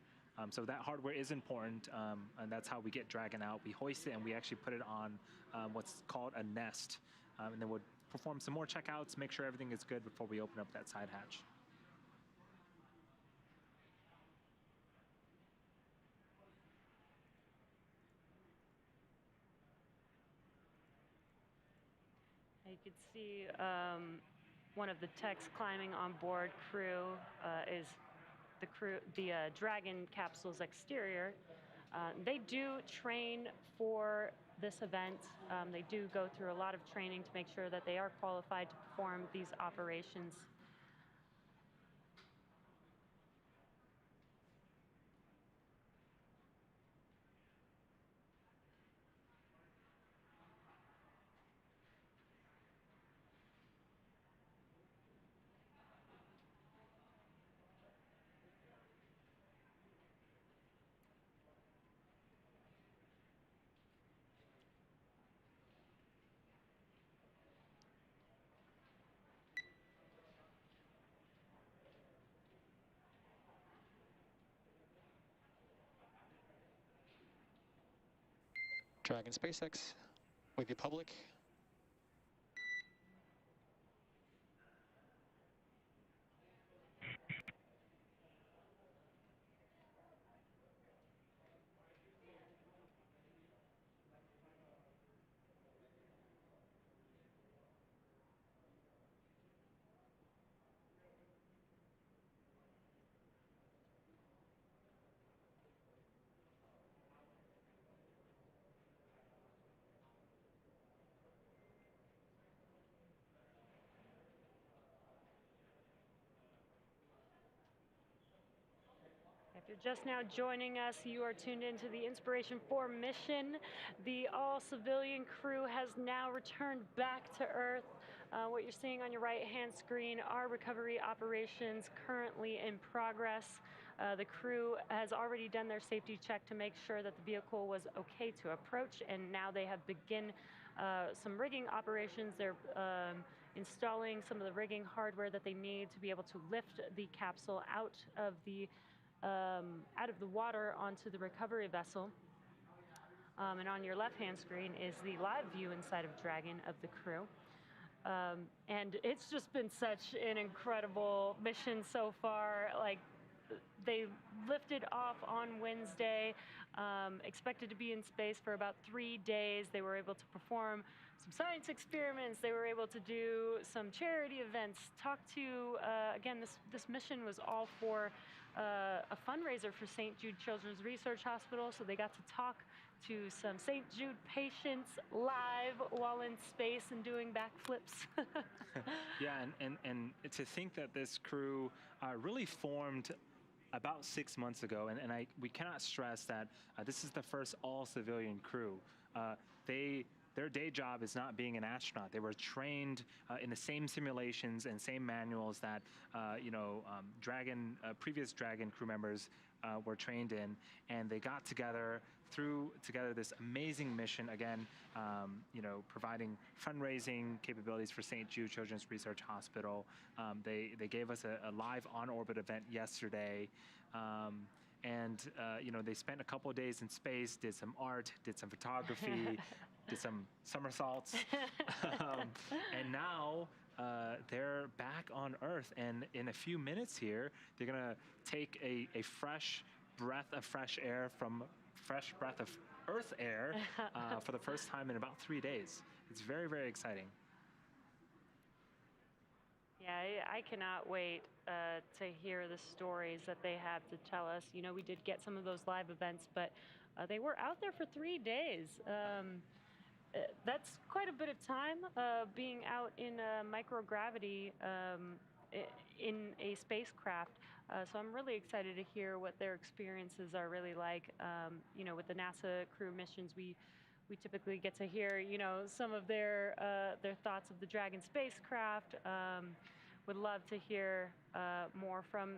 So that hardware is important, and that's how we get Dragon out. We hoist it and we actually put it on what's called a nest, and then we'll perform some more checkouts, make sure everything is good before we open up that side hatch. You could see one of the techs climbing on board crew is the Dragon capsule's exterior. They do train for this event. They do go through a lot of training to make sure that they are qualified to perform these operations. Dragon SpaceX with the public. If you're just now joining us, you are tuned into the Inspiration4 mission. The all-civilian crew has now returned back to Earth. What you're seeing on your right-hand screen are recovery operations currently in progress. The crew has already done their safety check to make sure that the vehicle was okay to approach, and now they have begun some rigging operations. They're installing some of the rigging hardware that they need to be able to lift the capsule out of the water onto the recovery vessel. And on your left-hand screen is the live view inside of Dragon of the crew. And it's just been such an incredible mission so far. Like, they lifted off on Wednesday, expected to be in space for about 3 days. They were able to perform some science experiments. They were able to do some charity events, talk to, again, this mission was all for a fundraiser for St. Jude Children's Research Hospital. So they got to talk to some St. Jude patients live while in space and doing backflips. Yeah, and to think that this crew really formed about 6 months ago, and we cannot stress that this is the first all-civilian crew. Their day job is not being an astronaut. They were trained in the same simulations and same manuals that previous Dragon crew members were trained in, and they got together, threw together this amazing mission. Again, providing fundraising capabilities for St. Jude Children's Research Hospital. They gave us a live on-orbit event yesterday. And they spent a couple of days in space, did some art, did some photography, did some somersaults, and now they're back on Earth. And in a few minutes here, they're gonna take a fresh breath of fresh air from fresh breath of Earth air for the first time in about 3 days. It's very, very exciting. Yeah, I cannot wait to hear the stories that they have to tell us. We did get some of those live events, but they were out there for 3 days. That's quite a bit of time being out in microgravity in a spacecraft. So I'm really excited to hear what their experiences are really like. With the NASA crew missions, we typically get to hear, some of their thoughts of the Dragon spacecraft. Would love to hear more from,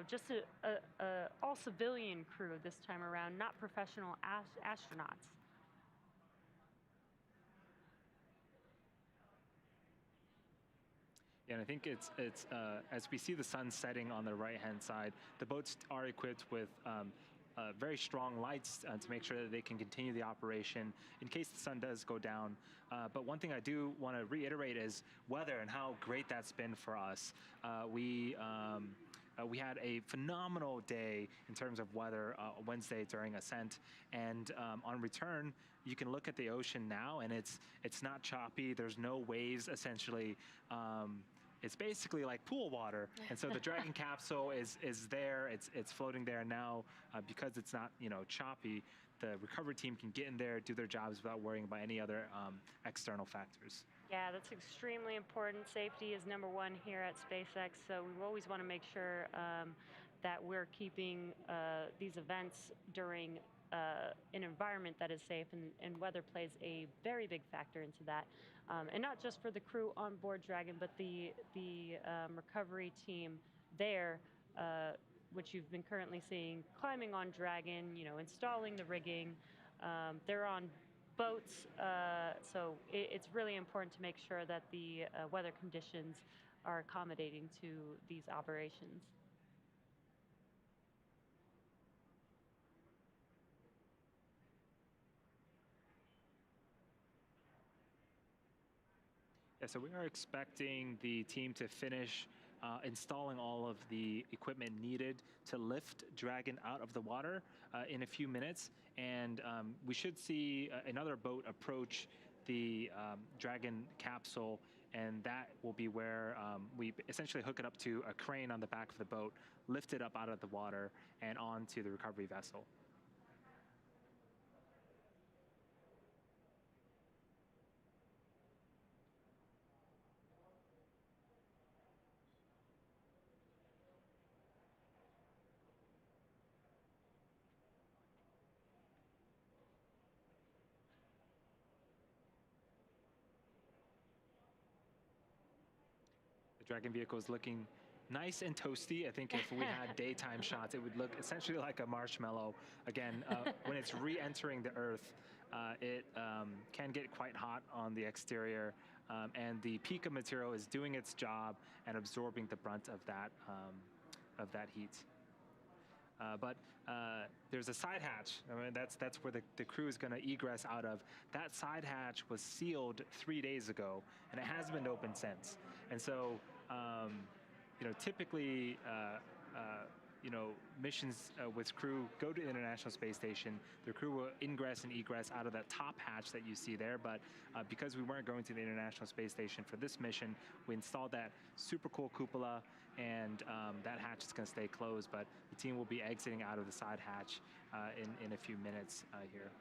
just a all-civilian crew this time around, not professional astronauts. Yeah, and I think it's as we see the sun setting on the right-hand side, the boats are equipped with very strong lights to make sure that they can continue the operation in case the sun does go down. But one thing I do want to reiterate is weather and how great that's been for us. We had a phenomenal day in terms of weather Wednesday during ascent, and on return, you can look at the ocean now, and it's not choppy. There's no waves essentially. It's basically like pool water, and so the Dragon capsule is there. It's floating there now because it's not choppy. The recovery team can get in there, do their jobs without worrying about any other external factors. Yeah, that's extremely important. Safety is number one here at SpaceX, so we always want to make sure that we're keeping these events during an environment that is safe, and weather plays a very big factor into that. And not just for the crew on board Dragon, but the recovery team there, which you've been currently seeing, climbing on Dragon, installing the rigging. They're on boats, so it's really important to make sure that the weather conditions are accommodating to these operations. Yeah, so we are expecting the team to finish installing all of the equipment needed to lift Dragon out of the water in a few minutes. And we should see another boat approach the Dragon capsule, and that will be where we essentially hook it up to a crane on the back of the boat, lift it up out of the water and onto the recovery vessel. The Dragon vehicle is looking nice and toasty. I think if we had daytime shots, it would look essentially like a marshmallow. Again, when it's re-entering the Earth, it can get quite hot on the exterior, and the Pika material is doing its job and absorbing the brunt of that heat. But there's a side hatch. I mean, that's where the crew is going to egress out of. That side hatch was sealed 3 days ago, and it hasn't been opened since. And so, typically, missions with crew go to the International Space Station. The crew will ingress and egress out of that top hatch that you see there. But because we weren't going to the International Space Station for this mission, we installed that super cool cupola, and that hatch is going to stay closed. But the team will be exiting out of the side hatch in a few minutes here.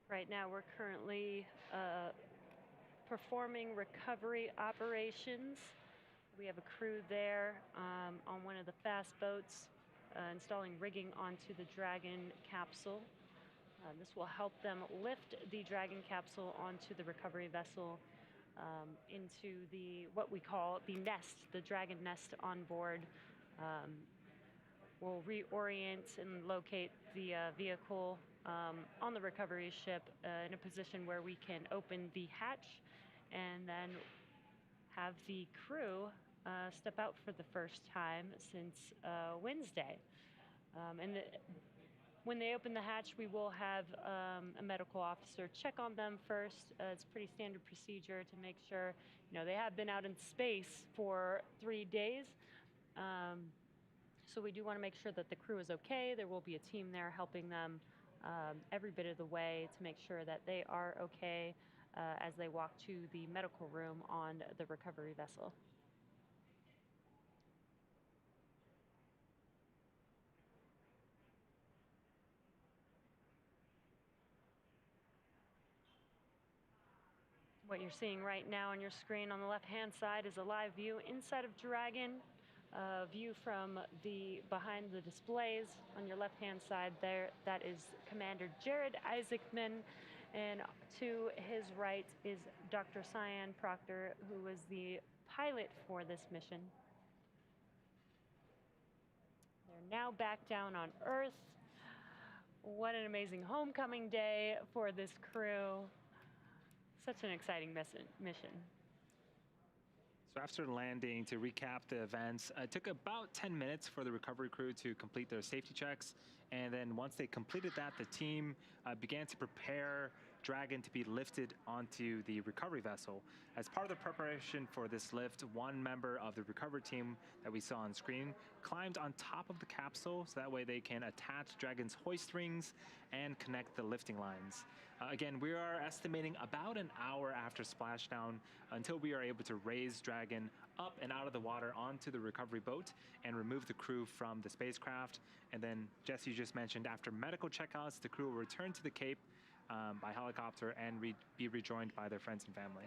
Right now, we're currently performing recovery operations. We have a crew there on one of the fast boats installing rigging onto the Dragon capsule. This will help them lift the Dragon capsule onto the recovery vessel into what we call the nest, the Dragon nest on board. We'll reorient and locate the vehicle on the recovery ship in a position where we can open the hatch and then have the crew step out for the first time since Wednesday. When they open the hatch, we will have a medical officer check on them first. It's pretty standard procedure to make sure, they have been out in space for 3 days. So we do want to make sure that the crew is okay. There will be a team there helping them every bit of the way to make sure that they are okay as they walk to the medical room on the recovery vessel. What you're seeing right now on your screen on the left-hand side is a live view inside of Dragon. View from behind the displays on your left-hand side there. That is Commander Jared Isaacman, and to his right is Dr. Cyan Proctor, who was the pilot for this mission. They're now back down on Earth. What an amazing homecoming day for this crew. Such an exciting mission. So after landing, to recap the events, it took about 10 minutes for the recovery crew to complete their safety checks. And then once they completed that, the team began to prepare Dragon to be lifted onto the recovery vessel. As part of the preparation for this lift, one member of the recovery team that we saw on screen climbed on top of the capsule, so that way they can attach Dragon's hoist rings and connect the lifting lines. Again, we are estimating about an hour after splashdown until we are able to raise Dragon up and out of the water onto the recovery boat and remove the crew from the spacecraft. And then, Jesse just mentioned, after medical checkouts, the crew will return to the Cape by helicopter and be rejoined by their friends and family.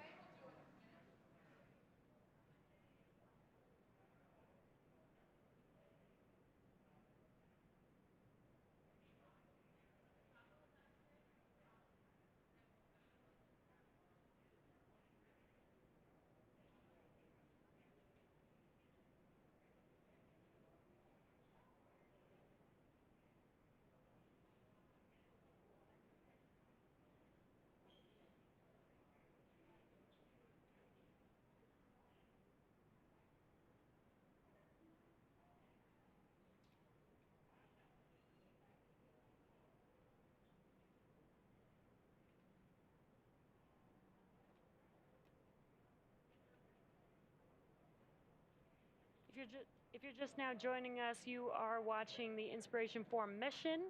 If you're just now joining us, you are watching the Inspiration4 mission.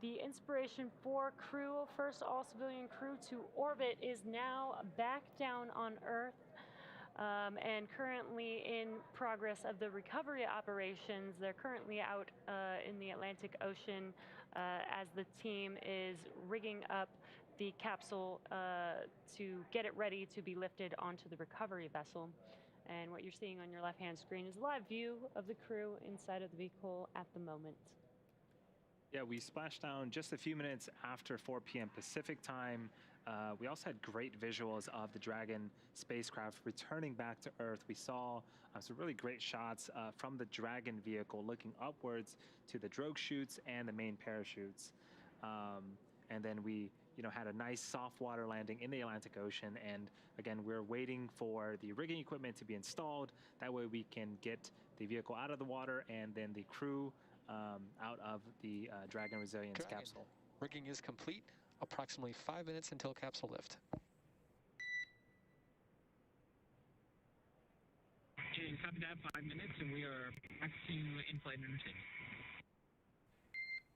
The Inspiration4 crew, first all-civilian crew to orbit, is now back down on Earth. And currently in progress of the recovery operations. They're currently out in the Atlantic Ocean as the team is rigging up the capsule to get it ready to be lifted onto the recovery vessel. And what you're seeing on your left-hand screen is a live view of the crew inside of the vehicle at the moment. Yeah, we splashed down just a few minutes after 4 p.m. Pacific time. We also had great visuals of the Dragon spacecraft returning back to Earth. We saw some really great shots from the Dragon vehicle looking upwards to the drogue chutes and the main parachutes. And then we had a nice soft water landing in the Atlantic Ocean. And again, we're waiting for the rigging equipment to be installed. That way we can get the vehicle out of the water and then the crew out of the Dragon Resilience capsule. Rigging is complete. Approximately 5 minutes until capsule lift. And copy that, 5 minutes, and we are back to in-flight entertainment.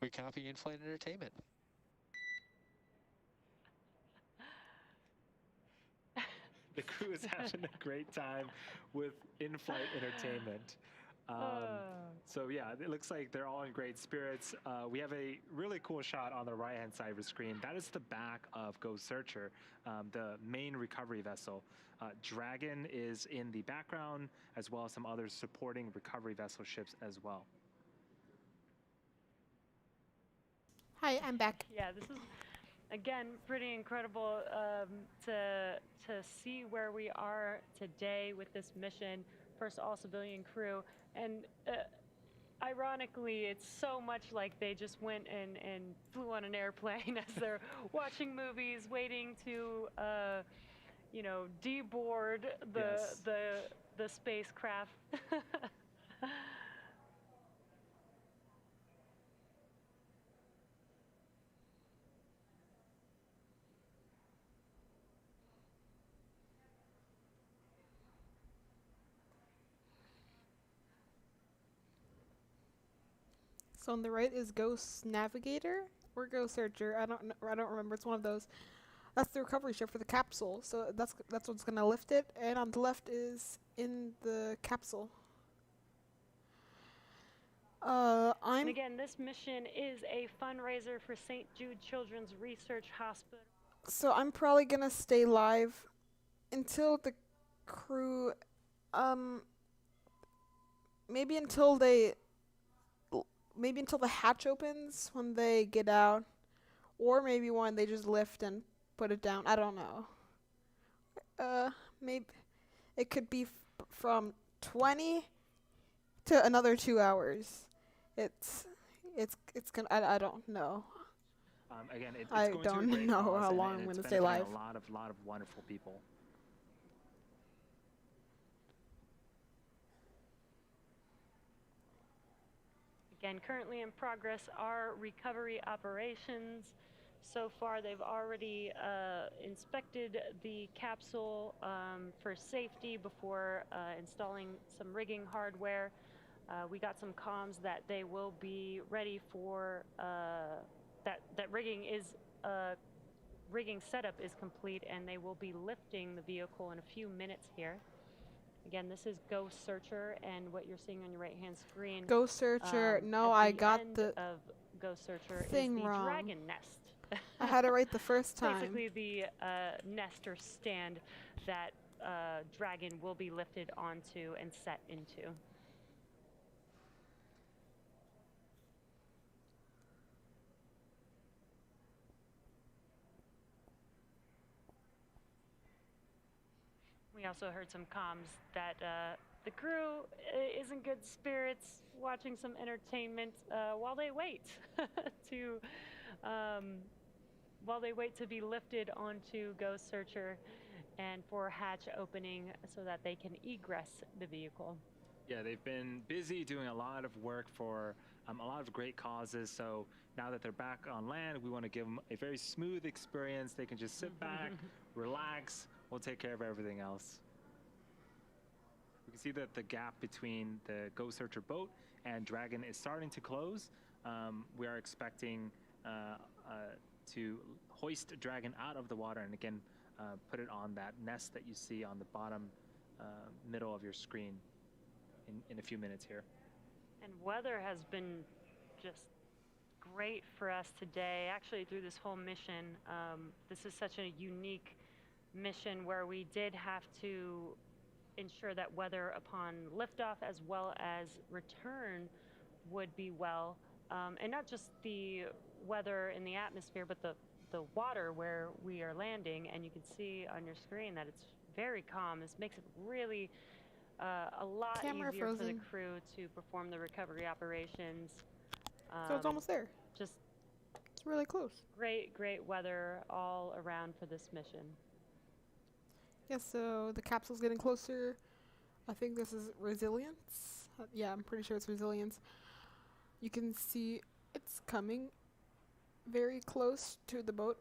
We copy in-flight entertainment. The crew is having a great time with in-flight entertainment. So yeah, it looks like they're all in great spirits. We have a really cool shot on the right-hand side of the screen. That is the back of Ghost Searcher, the main recovery vessel. Dragon is in the background, as well as some other supporting recovery vessel ships as well. Hi, I'm back. Yeah, this is, again, pretty incredible to see where we are today with this mission, first all-civilian crew. And ironically, it's so much like they just went and flew on an airplane as they're watching movies, waiting to, deboard the spacecraft. So on the right is Ghost Navigator or Ghost Searcher. I don't remember. It's one of those. That's the recovery ship for the capsule. So that's what's gonna lift it. And on the left is in the capsule. And again, this mission is a fundraiser for St. Jude Children's Research Hospital. So I'm probably gonna stay live until the crew, maybe until the hatch opens when they get out, or maybe when they just lift and put it down. I don't know. Maybe it could be from 20 to another 2 hours. It's gonna. I don't know. Again, it's I going to a don't great know cause, how and long I'm it's gonna stay benefiting live. A lot of wonderful people. Again, currently in progress are recovery operations. So far, they've already inspected the capsule for safety before installing some rigging hardware. We got some comms that they will be ready for, that rigging setup is complete, and they will be lifting the vehicle in a few minutes here. Again, this is Ghost Searcher, and what you're seeing on your right-hand screen. Ghost Searcher. No, I got the of Ghost Searcher thing is the wrong. Dragon Nest. I had it right the first time. Basically, the nest or stand that Dragon will be lifted onto and set into. We also heard some comms that the crew is in good spirits, watching some entertainment while they wait to be lifted onto Ghost Searcher and for hatch opening so that they can egress the vehicle. Yeah, they've been busy doing a lot of work for a lot of great causes. So now that they're back on land, we want to give them a very smooth experience. They can just sit back, relax. We'll take care of everything else. We can see that the gap between the Ghost Searcher boat and Dragon is starting to close. We are expecting to hoist Dragon out of the water and again put it on that nest that you see on the bottom middle of your screen in a few minutes here. And weather has been just great for us today, actually through this whole mission. This is such a unique mission where we did have to ensure that weather upon liftoff as well as return would be well. And not just the weather in the atmosphere, but the water where we are landing. And you can see on your screen that it's very calm. This makes it really a lot Camera easier for the frozen. crew to perform the recovery operations. So it's almost there. Just It's really close. great weather all around for this mission. Yeah, so the capsule's getting closer. I think this is Resilience. Yeah, I'm pretty sure it's Resilience. You can see it's coming very close to the boat.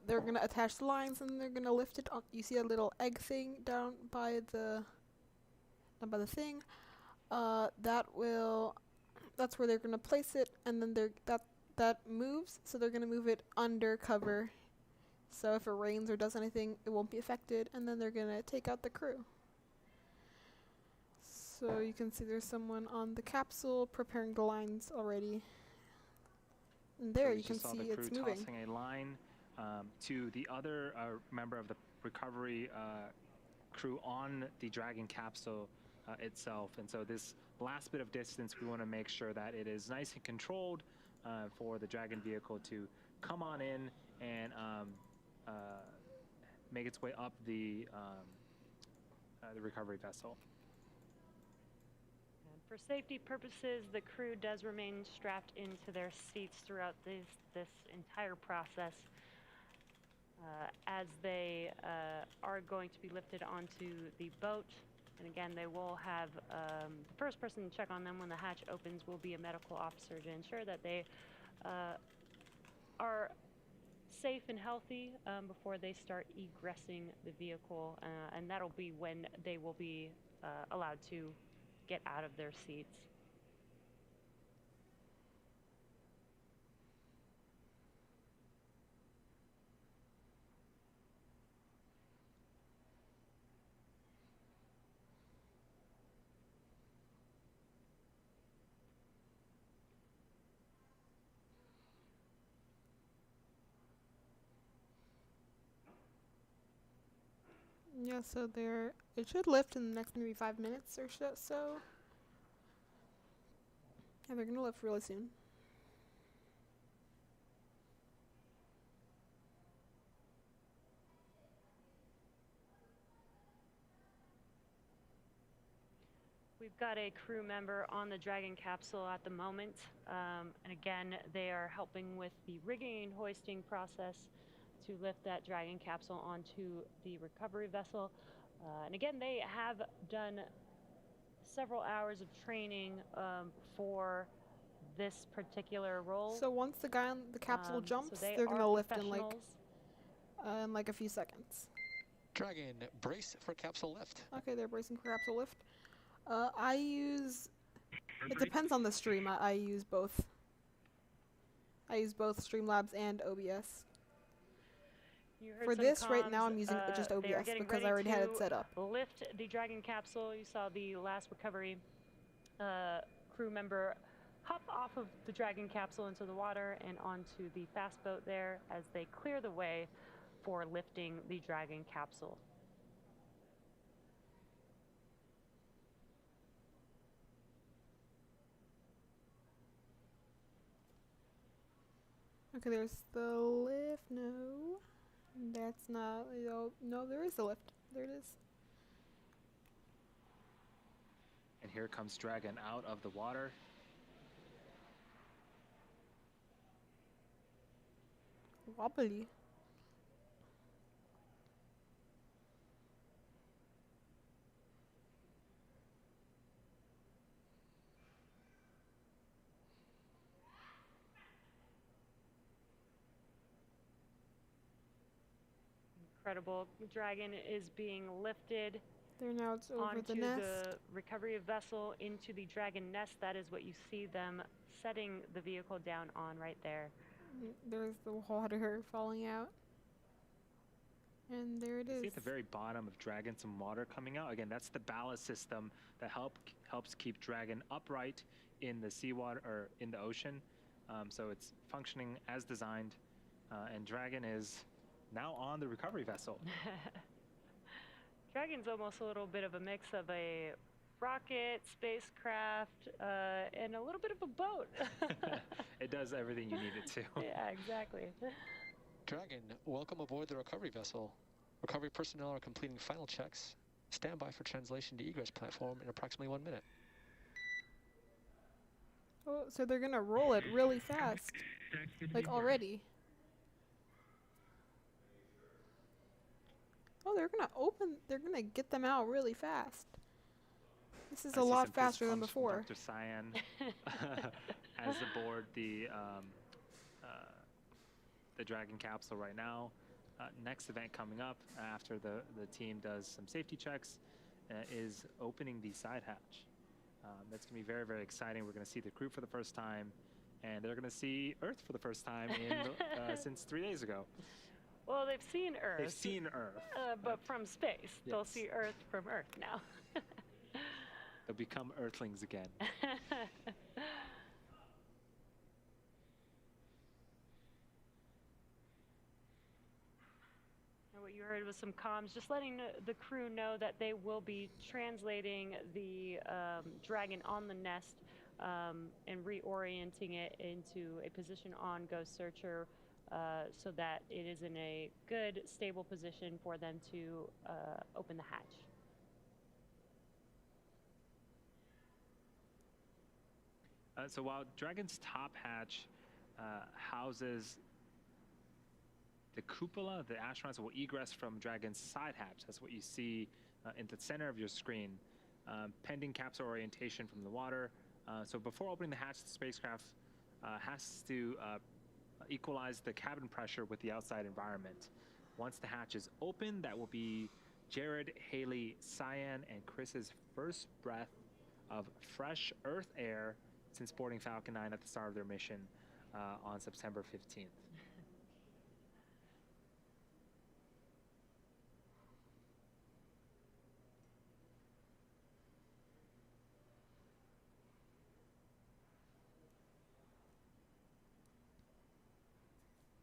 They're going to attach the lines and they're going to lift it up. You see a little egg thing down by the thing. That's where they're going to place it, and then that moves, so they're going to move it under cover. So if it rains or does anything, it won't be affected, and then they're going to take out the crew. So you can see there's someone on the capsule preparing the lines already. And there So you can just saw see the crew it's moving. tossing a line to the other member of the recovery crew on the Dragon capsule itself. And so this last bit of distance, we want to make sure that it is nice and controlled for the Dragon vehicle to come on in and make its way up the recovery vessel. And for safety purposes, the crew does remain strapped into their seats throughout this entire process as they are going to be lifted onto the boat. And again, they will have the first person to check on them when the hatch opens will be a medical officer to ensure that they are safe and healthy before they start egressing the vehicle, and that'll be when they will be allowed to get out of their seats. Yeah, so it should lift in the next maybe 5 minutes or so. Yeah, they're gonna lift really soon. We've got a crew member on the Dragon capsule at the moment, and again, they are helping with the rigging and hoisting process to lift that Dragon capsule onto the recovery vessel. And again, they have done several hours of training for this particular role. So once the guy on the capsule So jumps, they they're are gonna lift in professionals. a few seconds. Dragon, brace for capsule lift. Okay, they're bracing for capsule lift. It depends on the stream. I use both. I use both Streamlabs and OBS. You heard For some this right now, comms, I'm using just they are OBS getting because I ready already had it to set up. Lift the Dragon capsule. You saw the last recovery crew member hop off of the Dragon capsule into the water and onto the fast boat there as they clear the way for lifting the Dragon capsule. Okay, there's the lift. No, that's not. No, there is a lift. There it is. And here comes Dragon out of the water. Wobbly. Incredible. Dragon is being lifted There now it's over the onto nest. the recovery vessel into the Dragon nest. That is what you see them setting the vehicle down on right there. There's the water falling out. And there it You is. see at the very bottom of Dragon some water coming out. Again, that's the ballast system that helps keep Dragon upright in the seawater or in the ocean. So it's functioning as designed, and Dragon is now on the recovery vessel. Dragon's almost a little bit of a mix of a rocket, spacecraft, and a little bit of a boat. It does everything you need it to. Yeah, exactly. Dragon, welcome aboard the recovery vessel. Recovery personnel are completing final checks. Stand by for translation to egress platform in approximately 1 minute. Oh, so they're gonna roll it really fast. Like already. Oh, they're gonna get them out really fast. This is I a see lot some faster than goosebumps from before. Dr. Cyan as aboard the Dragon capsule right now. Next event coming up after the team does some safety checks is opening the side hatch. That's going to be very, very exciting. We're going to see the crew for the first time, and they're going to see Earth for the first time since 3 days ago. Well, they've seen Earth. They've seen Earth. But from space. They'll Yes. see Earth from Earth now. They'll become Earthlings again. What you heard was some comms, just letting the crew know that they will be translating the Dragon on the nest and reorienting it into a position on Ghost Searcher so that it is in a good, stable position for them to open the hatch. So while Dragon's top hatch houses the cupola, the astronauts will egress from Dragon's side hatch. That's what you see in the center of your screen, pending capsule orientation from the water. So before opening the hatch, the spacecraft has to equalize the cabin pressure with the outside environment. Once the hatch is open, that will be Jared, Haley, Cyan, and Chris's first breath of fresh Earth air since boarding Falcon 9 at the start of their mission on September 15th.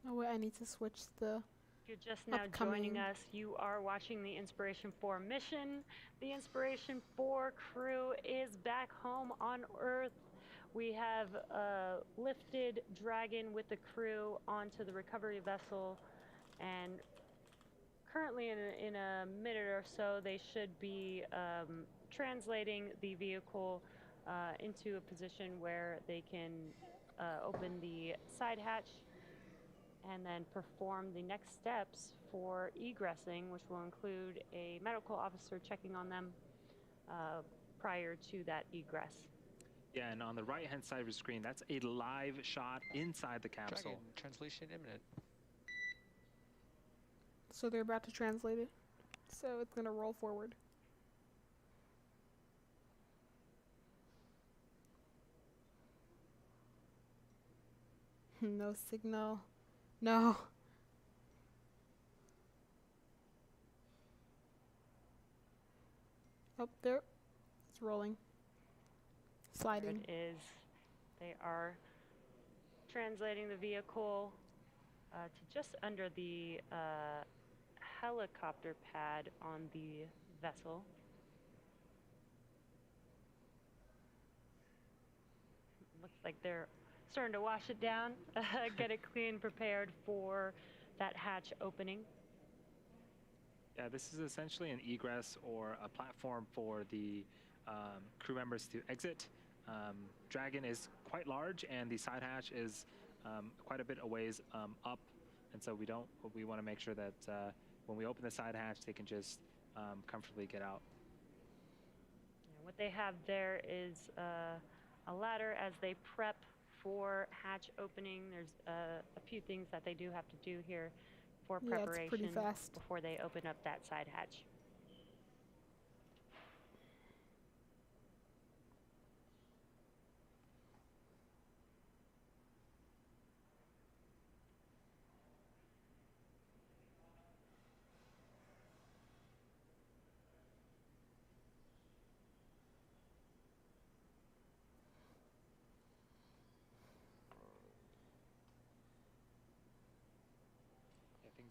Oh wait, I need to switch the... If you're just now joining upcoming. us, you are watching the Inspiration4 mission. The Inspiration4 crew is back home on Earth. We have lifted Dragon with the crew onto the recovery vessel, and currently in a minute or so, they should be translating the vehicle into a position where they can open the side hatch and then perform the next steps for egressing, which will include a medical officer checking on them prior to that egress. Yeah, and on the right-hand side of your screen, that's a live shot inside the capsule. Dragon, translation imminent. So they're about to translate it. So it's gonna roll forward. No signal. No. Oh, there. It's rolling. Sliding. There it is. They are translating the vehicle to just under the helicopter pad on the vessel. Looks like they're starting to wash it down, get it clean, prepared for that hatch opening. Yeah, this is essentially an egress or a platform for the crew members to exit. Dragon is quite large, and the side hatch is quite a bit a ways up, and so we want to make sure that when we open the side hatch, they can just comfortably get out. And what they have there is a ladder as they prep for hatch opening. There's a few things that they do have to do here for Yeah, it's preparation pretty fast. before they open up that side hatch.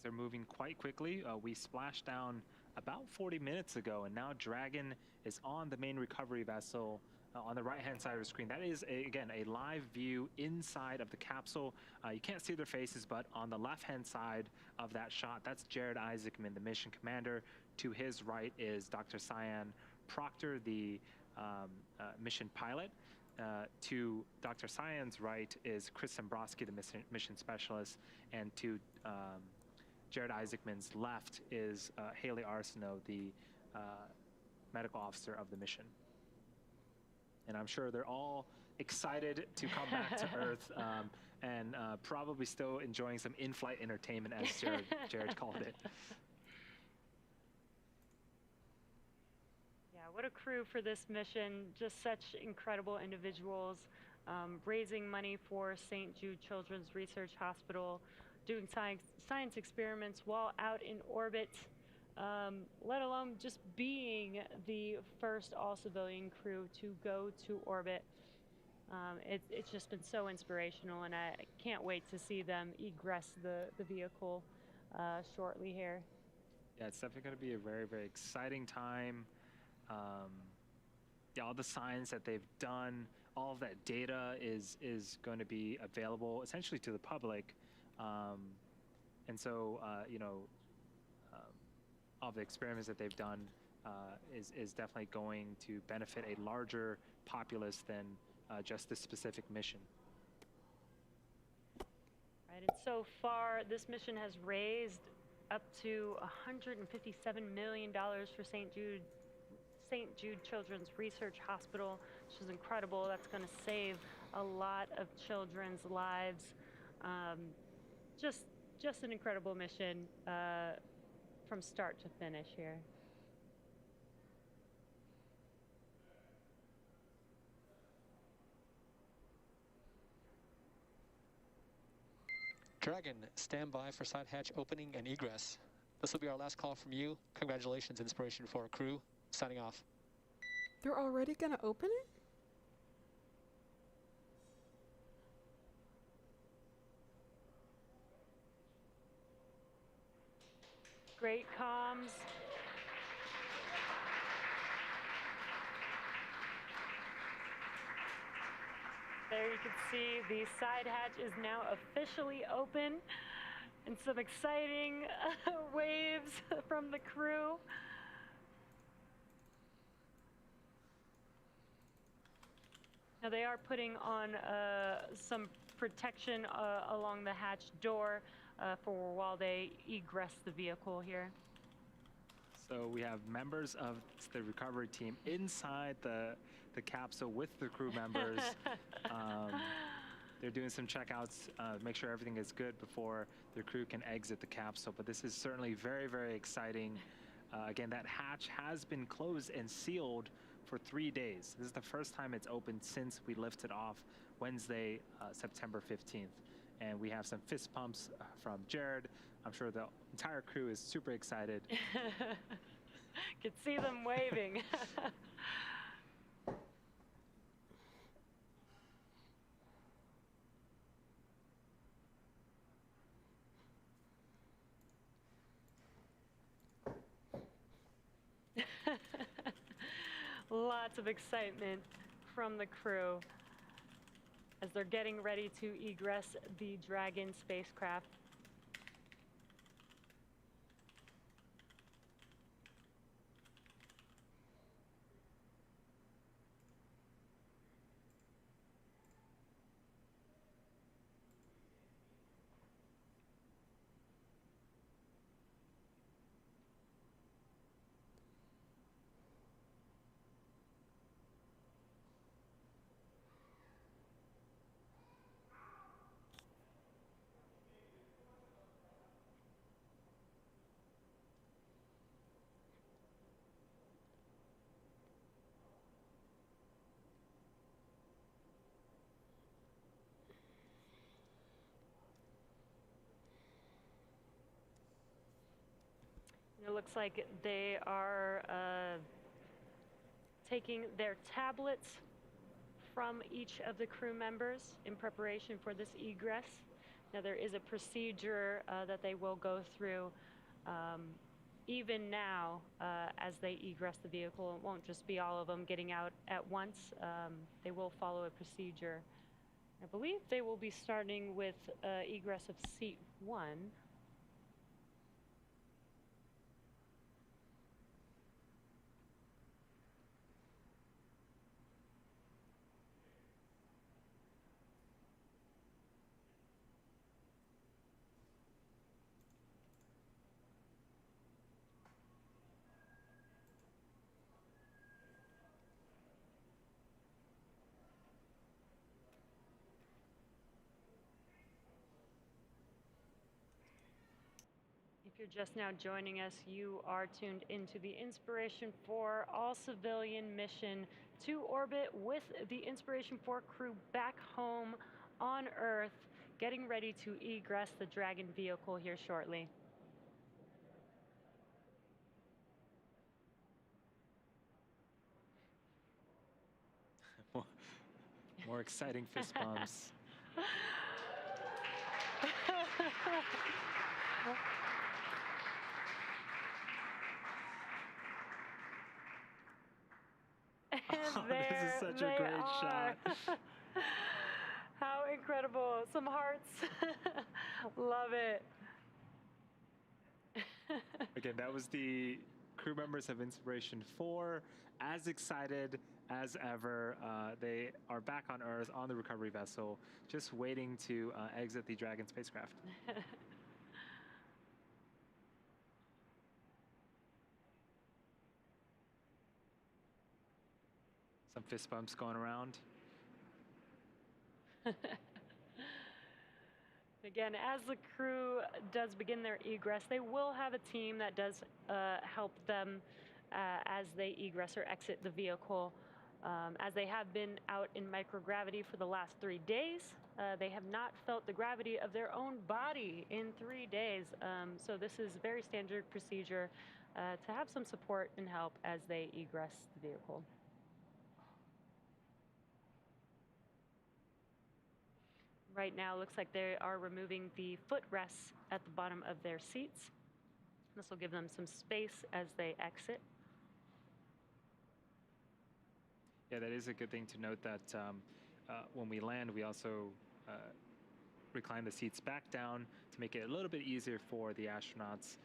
Things are moving quite quickly. We splashed down about 40 minutes ago, and now Dragon is on the main recovery vessel on the right-hand side of the screen. That is, again, a live view inside of the capsule. You can't see their faces, but on the left-hand side of that shot, that's Jared Isaacman, the mission commander. To his right is Dr. Cyan Proctor, the mission pilot. To Dr. Cyan's right is Chris Zembrowski, the mission specialist, and to Jared Isaacman's left is Haley Arsenault, the medical officer of the mission. And I'm sure they're all excited to come back to Earth and probably still enjoying some in-flight entertainment, as Jared called it. Yeah, what a crew for this mission. Just such incredible individuals, raising money for St. Jude Children's Research Hospital, doing science experiments while out in orbit, let alone just being the first all-civilian crew to go to orbit. It's just been so inspirational, and I can't wait to see them egress the vehicle shortly here. Yeah, it's definitely going to be a very, very exciting time. Yeah, all the science that they've done, all of that data is going to be available essentially to the public. And so, you know, all the experiments that they've done is definitely going to benefit a larger populace than just this specific mission. Right, and so far, this mission has raised up to $157 million for St. Jude Children's Research Hospital, which is incredible. That's going to save a lot of children's lives. Just an incredible mission from start to finish here. Dragon, stand by for side hatch opening and egress. This will be our last call from you. Congratulations, Inspiration4 Crew. Signing off. They're already gonna open it? Great comms. There you can see the side hatch is now officially open, and some exciting waves from the crew. Now they are putting on some protection along the hatch door for while they egress the vehicle here. So we have members of the recovery team inside the capsule with the crew members. They're doing some checkouts, make sure everything is good before the crew can exit the capsule. But this is certainly very, very exciting. Again, that hatch has been closed and sealed for 3 days. This is the first time it's opened since we lifted off Wednesday, September 15th. And we have some fist pumps from Jared. I'm sure the entire crew is super excited. Could see them waving. Lots of excitement from the crew as they're getting ready to egress the Dragon spacecraft. It looks like they are taking their tablets from each of the crew members in preparation for this egress. Now there is a procedure that they will go through even now as they egress the vehicle. It won't just be all of them getting out at once. They will follow a procedure. I believe they will be starting with egress of seat 1. If you're just now joining us, you are tuned into the Inspiration4 all-civilian mission to orbit with the Inspiration4 crew back home on Earth, getting ready to egress the Dragon vehicle here shortly. More exciting fist bumps. And this is such a great shot. How incredible. Some hearts. Love it. Again, that was the crew members of Inspiration4, as excited as ever. They are back on Earth on the recovery vessel, just waiting to exit the Dragon spacecraft. Some fist bumps going around. Again, as the crew does begin their egress, they will have a team that does help them as they egress or exit the vehicle. As they have been out in microgravity for the last 3 days, they have not felt the gravity of their own body in 3 days. So this is very standard procedure to have some support and help as they egress the vehicle. Right now, looks like they are removing the footrests at the bottom of their seats. This will give them some space as they exit. Yeah, that is a good thing to note that when we land, we also recline the seats back down to make it a little bit easier for the astronauts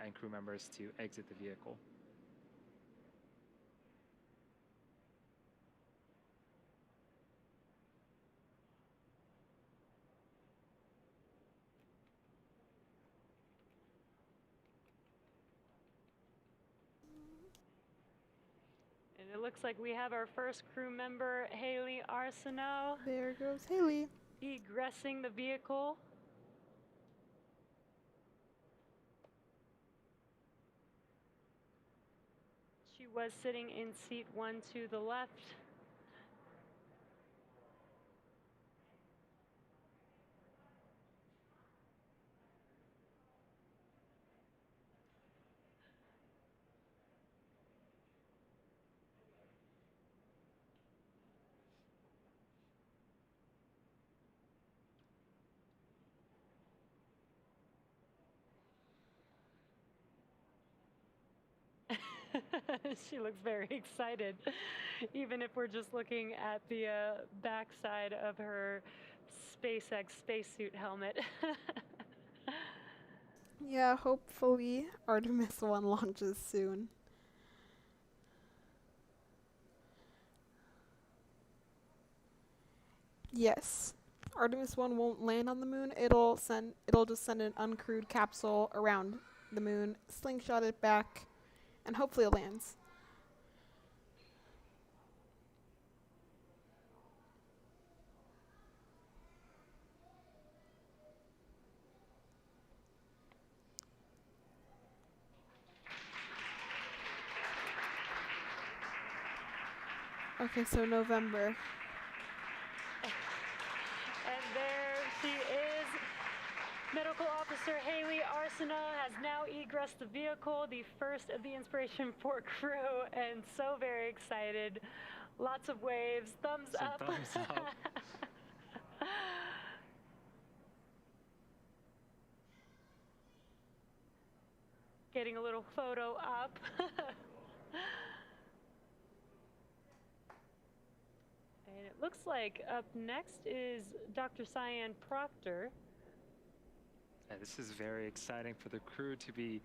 and crew members to exit the vehicle. And it looks like we have our first crew member, Haley Arsenault, There goes Haley. egressing the vehicle. She was sitting in seat 1 to the left. She looks very excited, even if we're just looking at the backside of her SpaceX spacesuit helmet. Yeah, hopefully Artemis 1 launches soon. Yes. Artemis 1 won't land on the moon. It'll just send an uncrewed capsule around the moon, slingshot it back, and hopefully it lands. Okay, so November. And there she is. Medical Officer Haley Arsenault has now egressed the vehicle, the first of the Inspiration4 crew, and so very excited. Lots of waves, thumbs Some up. thumbs up. getting a little photo up. And it looks like up next is Dr. Cyan Proctor. Yeah, this is very exciting for the crew to be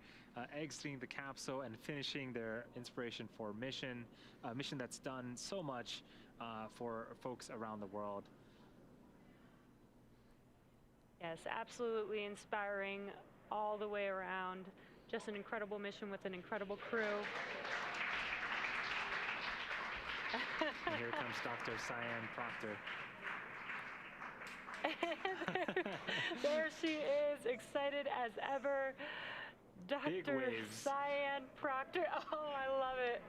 exiting the capsule and finishing their Inspiration4 mission, mission that's done so much for folks around the world. Yes, absolutely inspiring all the way around. Just an incredible mission with an incredible crew. And here comes Dr. Cyan Proctor. There she is, excited as ever. Big Dr. waves. Cyan Proctor. Oh, I love it.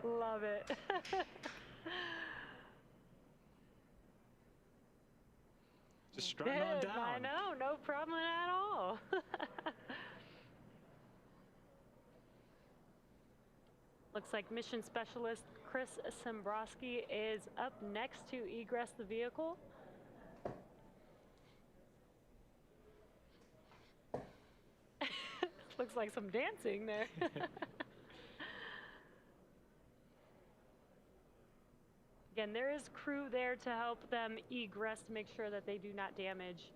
Love it. Just strutting on down. I know, no problem at all. Looks like mission specialist Chris Sembrowski is up next to egress the vehicle. Looks like some dancing there. Again, there is crew there to help them egress to make sure that they do not damage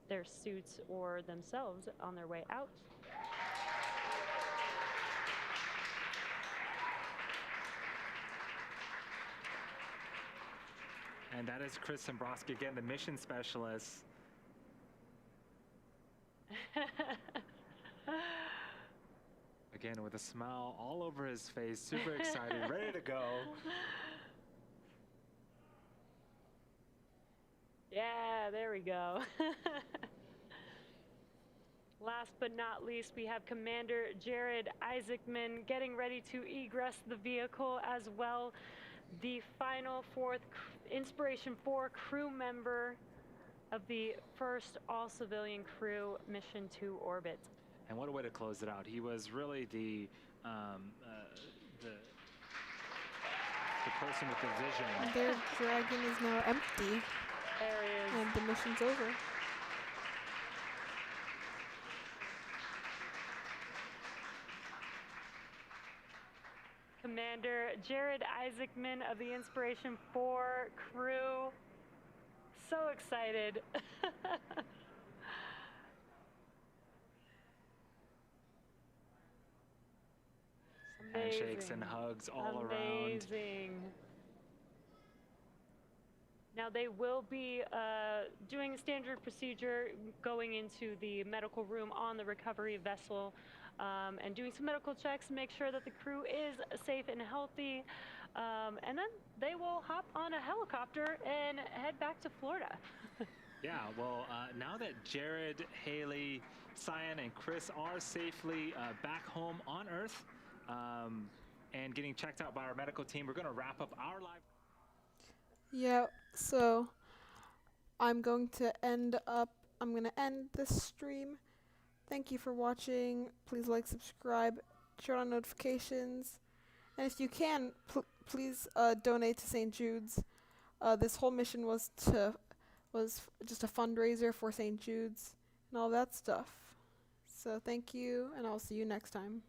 their suits or themselves on their way out. And that is Chris Sembrowski, again, the mission specialist. Again, with a smile all over his face, super excited, ready to go. Yeah, there we go. Last but not least, we have Commander Jared Isaacman getting ready to egress the vehicle as well. The final fourth Inspiration4 crew member of the first all-civilian crew mission to orbit. And what a way to close it out. He was really the person with the vision. Their dragon is now empty, There he is. and the mission's over. Commander Jared Isaacman of the Inspiration4 crew. So excited. Handshakes and hugs all around. Amazing. Now they will be doing a standard procedure, going into the medical room on the recovery vessel and doing some medical checks to make sure that the crew is safe and healthy. And then they will hop on a helicopter and head back to Florida. Yeah, well, now that Jared, Haley, Cyan, and Chris are safely back home on Earth and getting checked out by our medical team, we're going to wrap up our live. Yeah, so I'm going to end this stream. Thank you for watching. Please like, subscribe, turn on notifications, and if you can, please donate to St. Jude's. This whole mission was just a fundraiser for St. Jude's and all that stuff. So thank you, and I'll see you next time.